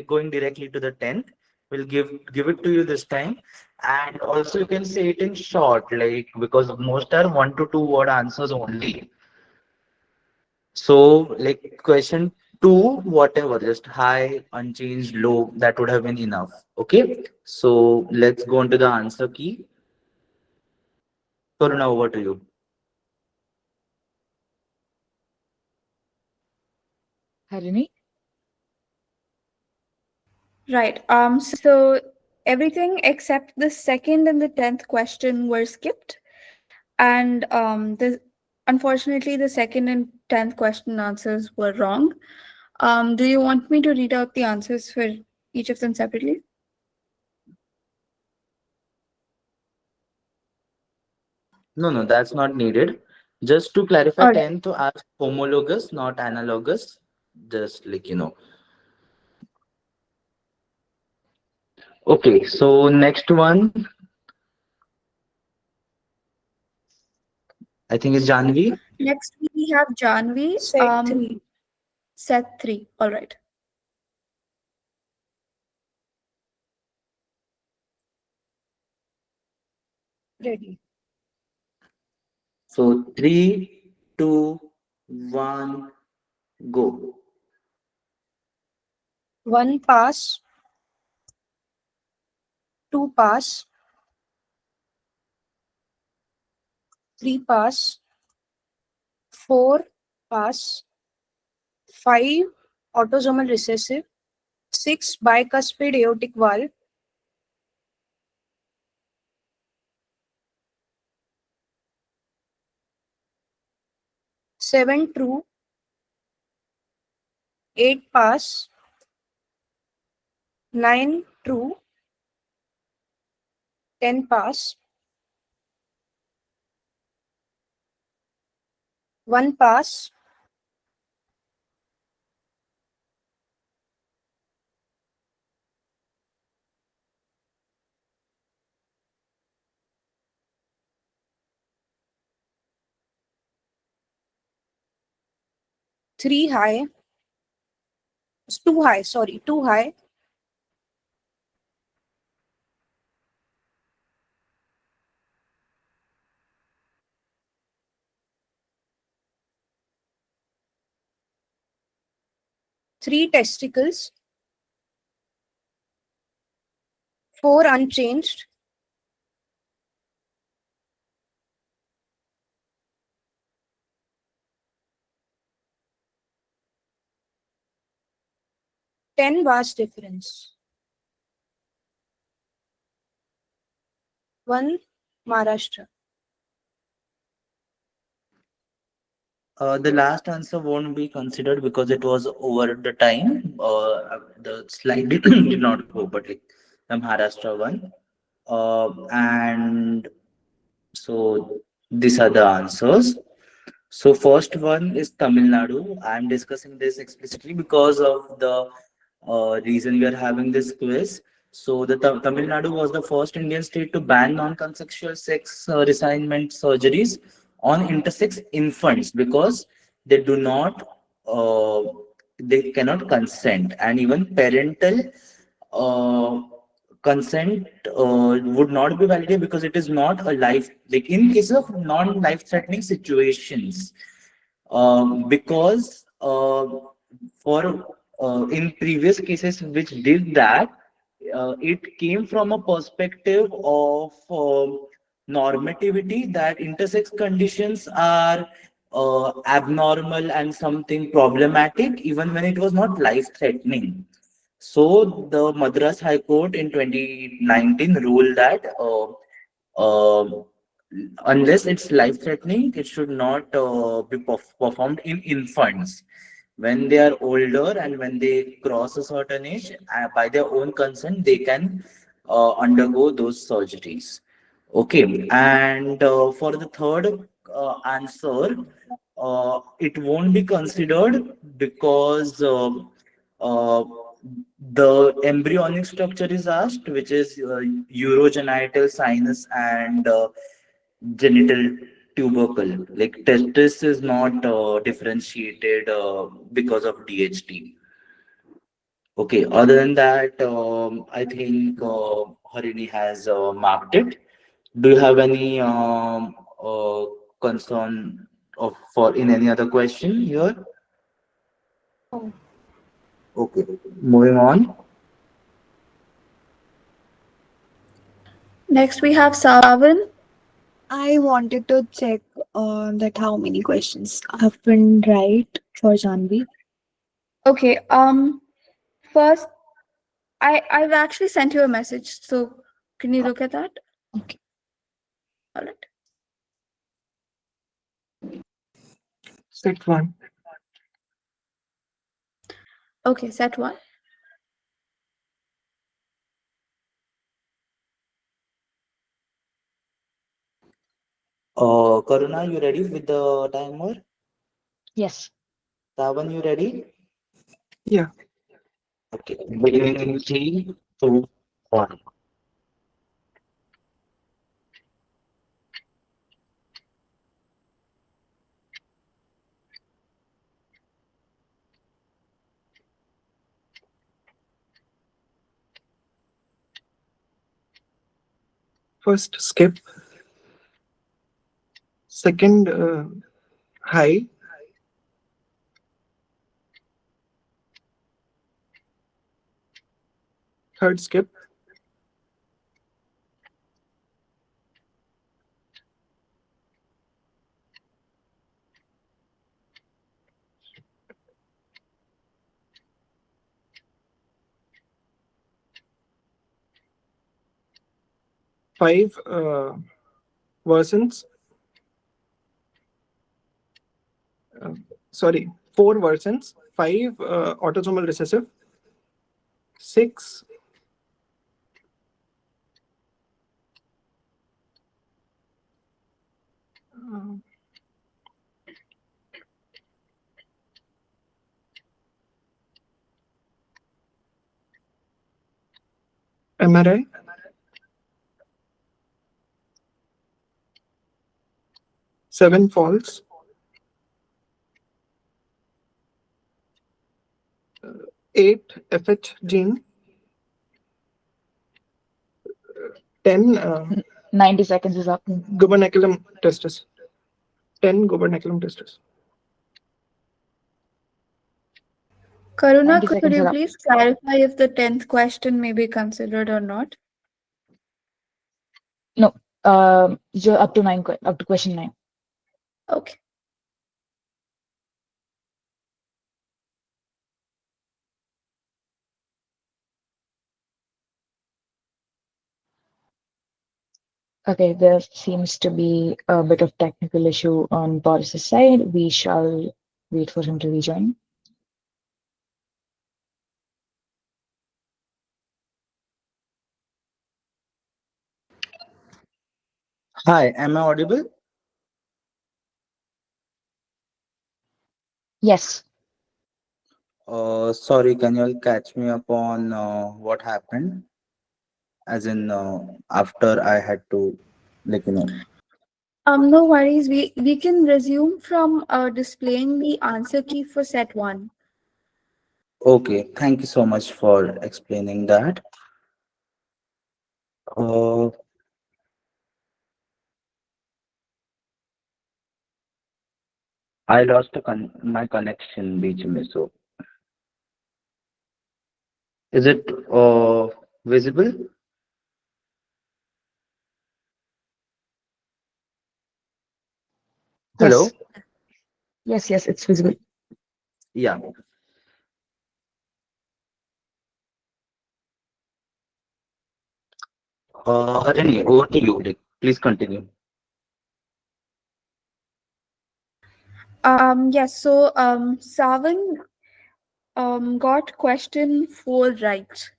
going directly to the 10th, we'll give it to you this time. And also you can say it in short, like, because most are 1 to 2 word answers only. So, like question two, whatever, just high, unchanged, low, that would have been enough. Okay. So let's go on to the answer key. Karuna, over to you. Harini? Right. So everything except the second and the 10th question were skipped. And unfortunately the second and 10th question answers were wrong. Do you want me to read out the answers for each of them separately? No, no, that's not needed. Just to clarify, All right. 10 to ask homologous, not analogous. Just like Okay, so next one, I think is Janvi. Next we have Janvi. Set 3. Set 3. All right. Ready. So three, two, one, go. 1 pass, 2 pass, 3 pass, 4 pass, 5 autosomal recessive, 6 bicuspid aortic valve, 7 true, 8 pass, 9 true, 10 pass, 1 pass, 3 high. It's too high, sorry, too high. Three testicles. 4 unchanged. Ten vast difference. 1 Maharashtra. The last answer won't be considered because it was over the time. The slide did not go, but like the Maharashtra one. And so these are the answers. So first one is Tamil Nadu. I'm discussing this explicitly because of the reason we are having this quiz. So the Tamil Nadu was the first Indian state to ban non-consensual sex reassignment surgeries on intersex infants because they do not, uh, they cannot consent, and even parental uh, consent would not be validated because it is not a life, like in cases of non-life threatening situations, because for in previous cases which did that, it came from a perspective of normativity, that intersex conditions are abnormal and something problematic even when it was not life threatening. So the Madras High Court in 2019 ruled that unless it's life threatening, it should not be performed in infants. When they are older and when they cross a certain age, by their own consent, they can undergo those surgeries. Okay, and for the third answer, it won't be considered because uh, the embryonic structure is asked, which is urogenital, sinus, and genital tubercle. Like testis is not differentiated because of DHT. Okay, other than that, I think Harini has marked it. Do you have any concern of for in any other question here? Oh. Okay, moving on. Next, we have Savan. I wanted to check that how many questions have been right for Janvi. Okay. First, I've actually sent you a message, so can you look at that? Okay. All right. Set one. Okay, set one. Karuna, you ready with the timer? Yes. Savan, you ready? Yeah. Okay, beginning in 3, 2, 1. First skip. Second high. Third skip. Five worsens. Sorry, 4 worsens. 5 autosomal recessive. 6 MRI. 7 false. 8 FH gene, 10 90 seconds is up. gubernaculum testis. 10 gubernaculum testis. Karuna, 90 could seconds you are up. please clarify if the 10th question may be considered or not? No, you're up to up to question 9. Okay. Okay, there seems to be a bit of technical issue on Boris's side. We shall wait for him to rejoin. Hi, am I audible? Yes. Sorry, can you all catch me up on what happened? As in, after I had to, like, you know. No worries. We can resume from displaying the answer key for set 1. Okay, thank you so much for explaining that. Uh, I lost my connection बीच में, so is it visible? Hello? Yes. Yes, it's visible. Yeah. Harini, over to you. Like, please continue. Yes, so Savan got question 4 right.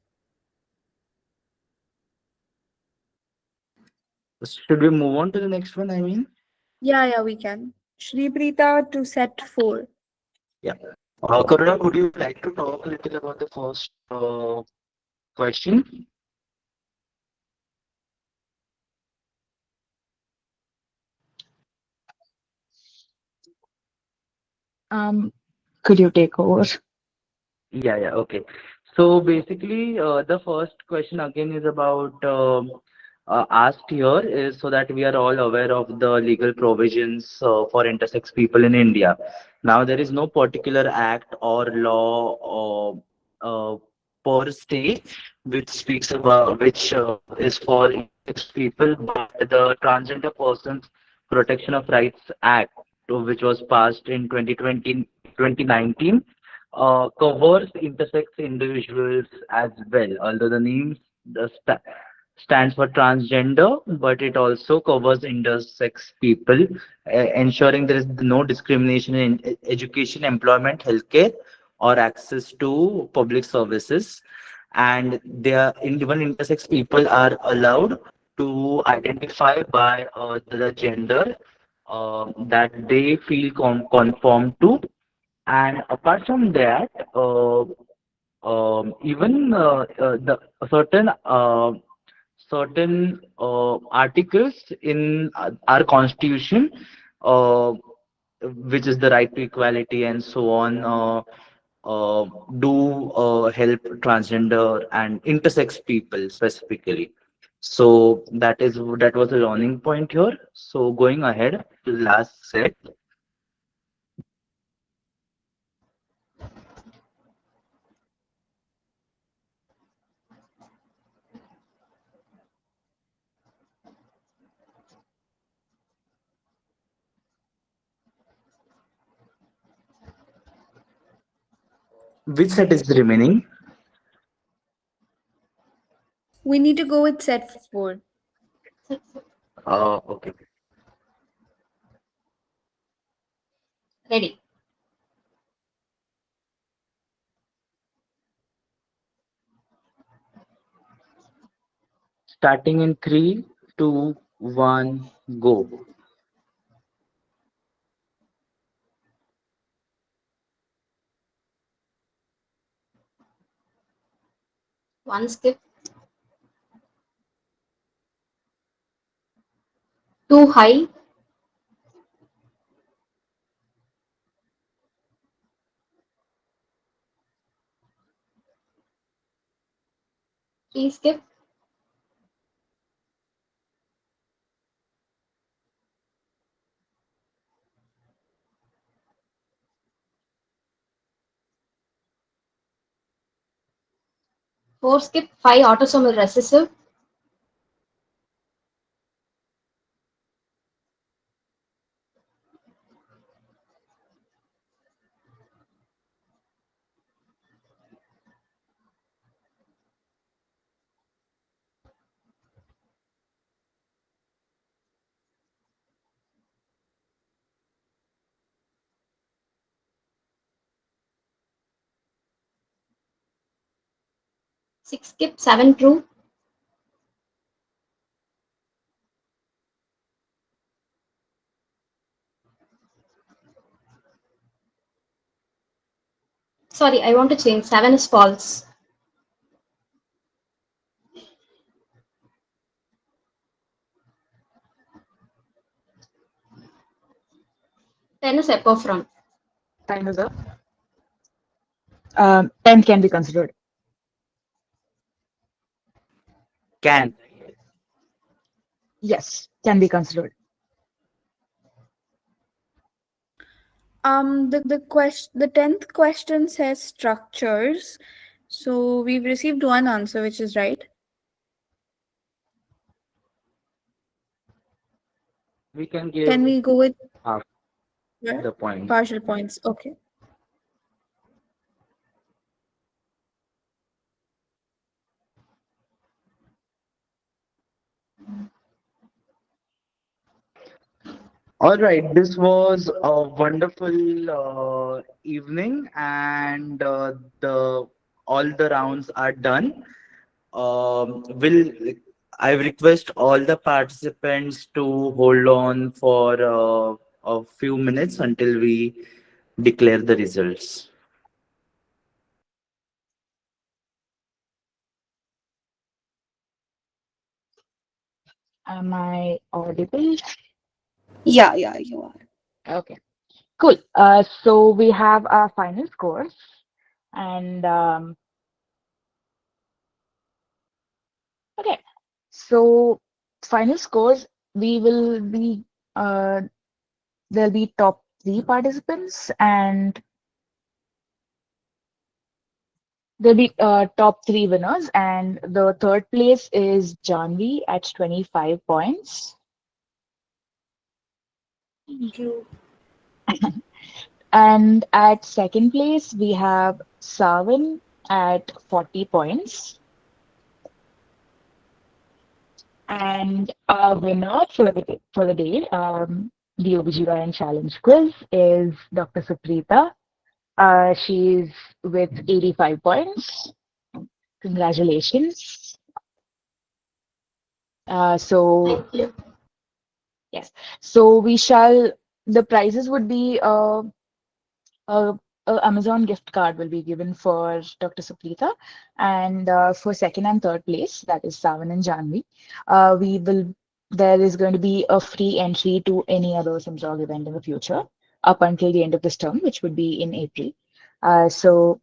Should we move on to the next one? I mean, Yeah, we can. Shri Preeta to set 4. yeah. Karuna, would you like to talk a little about the first question? Could you take over? Yeah, okay. So basically, the first question again is about asked here is so that we are all aware of the legal provisions for intersex people in India. Now, there is no particular act or law or per se which speaks about which is for intersex people, but the Transgender Persons Protection of Rights Act, which was passed in 2019, covers intersex individuals as well, although the name stands for transgender, but it also covers intersex people, ensuring there is no discrimination in education, employment, healthcare, or access to public services. And even intersex people are allowed to identify by the gender that they feel conform to. And apart from that, even the certain articles in our constitution, uh, which is the right to equality and so on, do help transgender and intersex people specifically. So that was a learning point here. So going ahead to the last set. Which set is remaining? We need to go with set 4. Okay. Ready. Starting in 3, 2, 1, go. One skip. Too high. 3 skip. Four skip. 5 autosomal recessive. Six skip. 7 true. Sorry, I want to change. 7 is false. 10 is epiphron. Time is up. 10 can be considered. Can. Yes, can be considered. The 10th question says structures. So we've received one answer, which is right. We can give Can we go with half the point. partial points? Okay. All right, this was a wonderful evening, and the all the rounds are done. Will I request all the participants to hold on for a few minutes until we declare the results. Am I audible? Yeah, you are. Okay, cool. So we have our final scores, and okay. So final scores, we will be there'll be top 3 participants, and there'll be top 3 winners, and the third place is Janvi at 25 points. Thank you. And at second place, we have Savin at 40 points. And our winner for the day, the OBGYN Challenge Quiz, is Dr. Suprita. She's with 85 points. Congratulations. So yes, so the prizes would be a Amazon gift card will be given for Dr. Suprita, and for second and third place, that is Savan and Janvi, there is going to be a free entry to any other SIMSOG event in the future up until the end of this term, which would be in April. So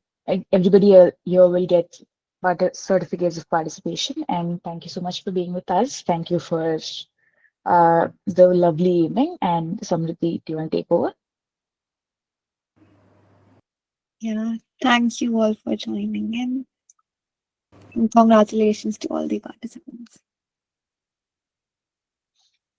everybody here will get certificates of participation, and thank you so much for being with us. Thank you for the lovely evening, and Samriti, do you want to take over? Yeah, thank you all for joining in. And congratulations to all the participants.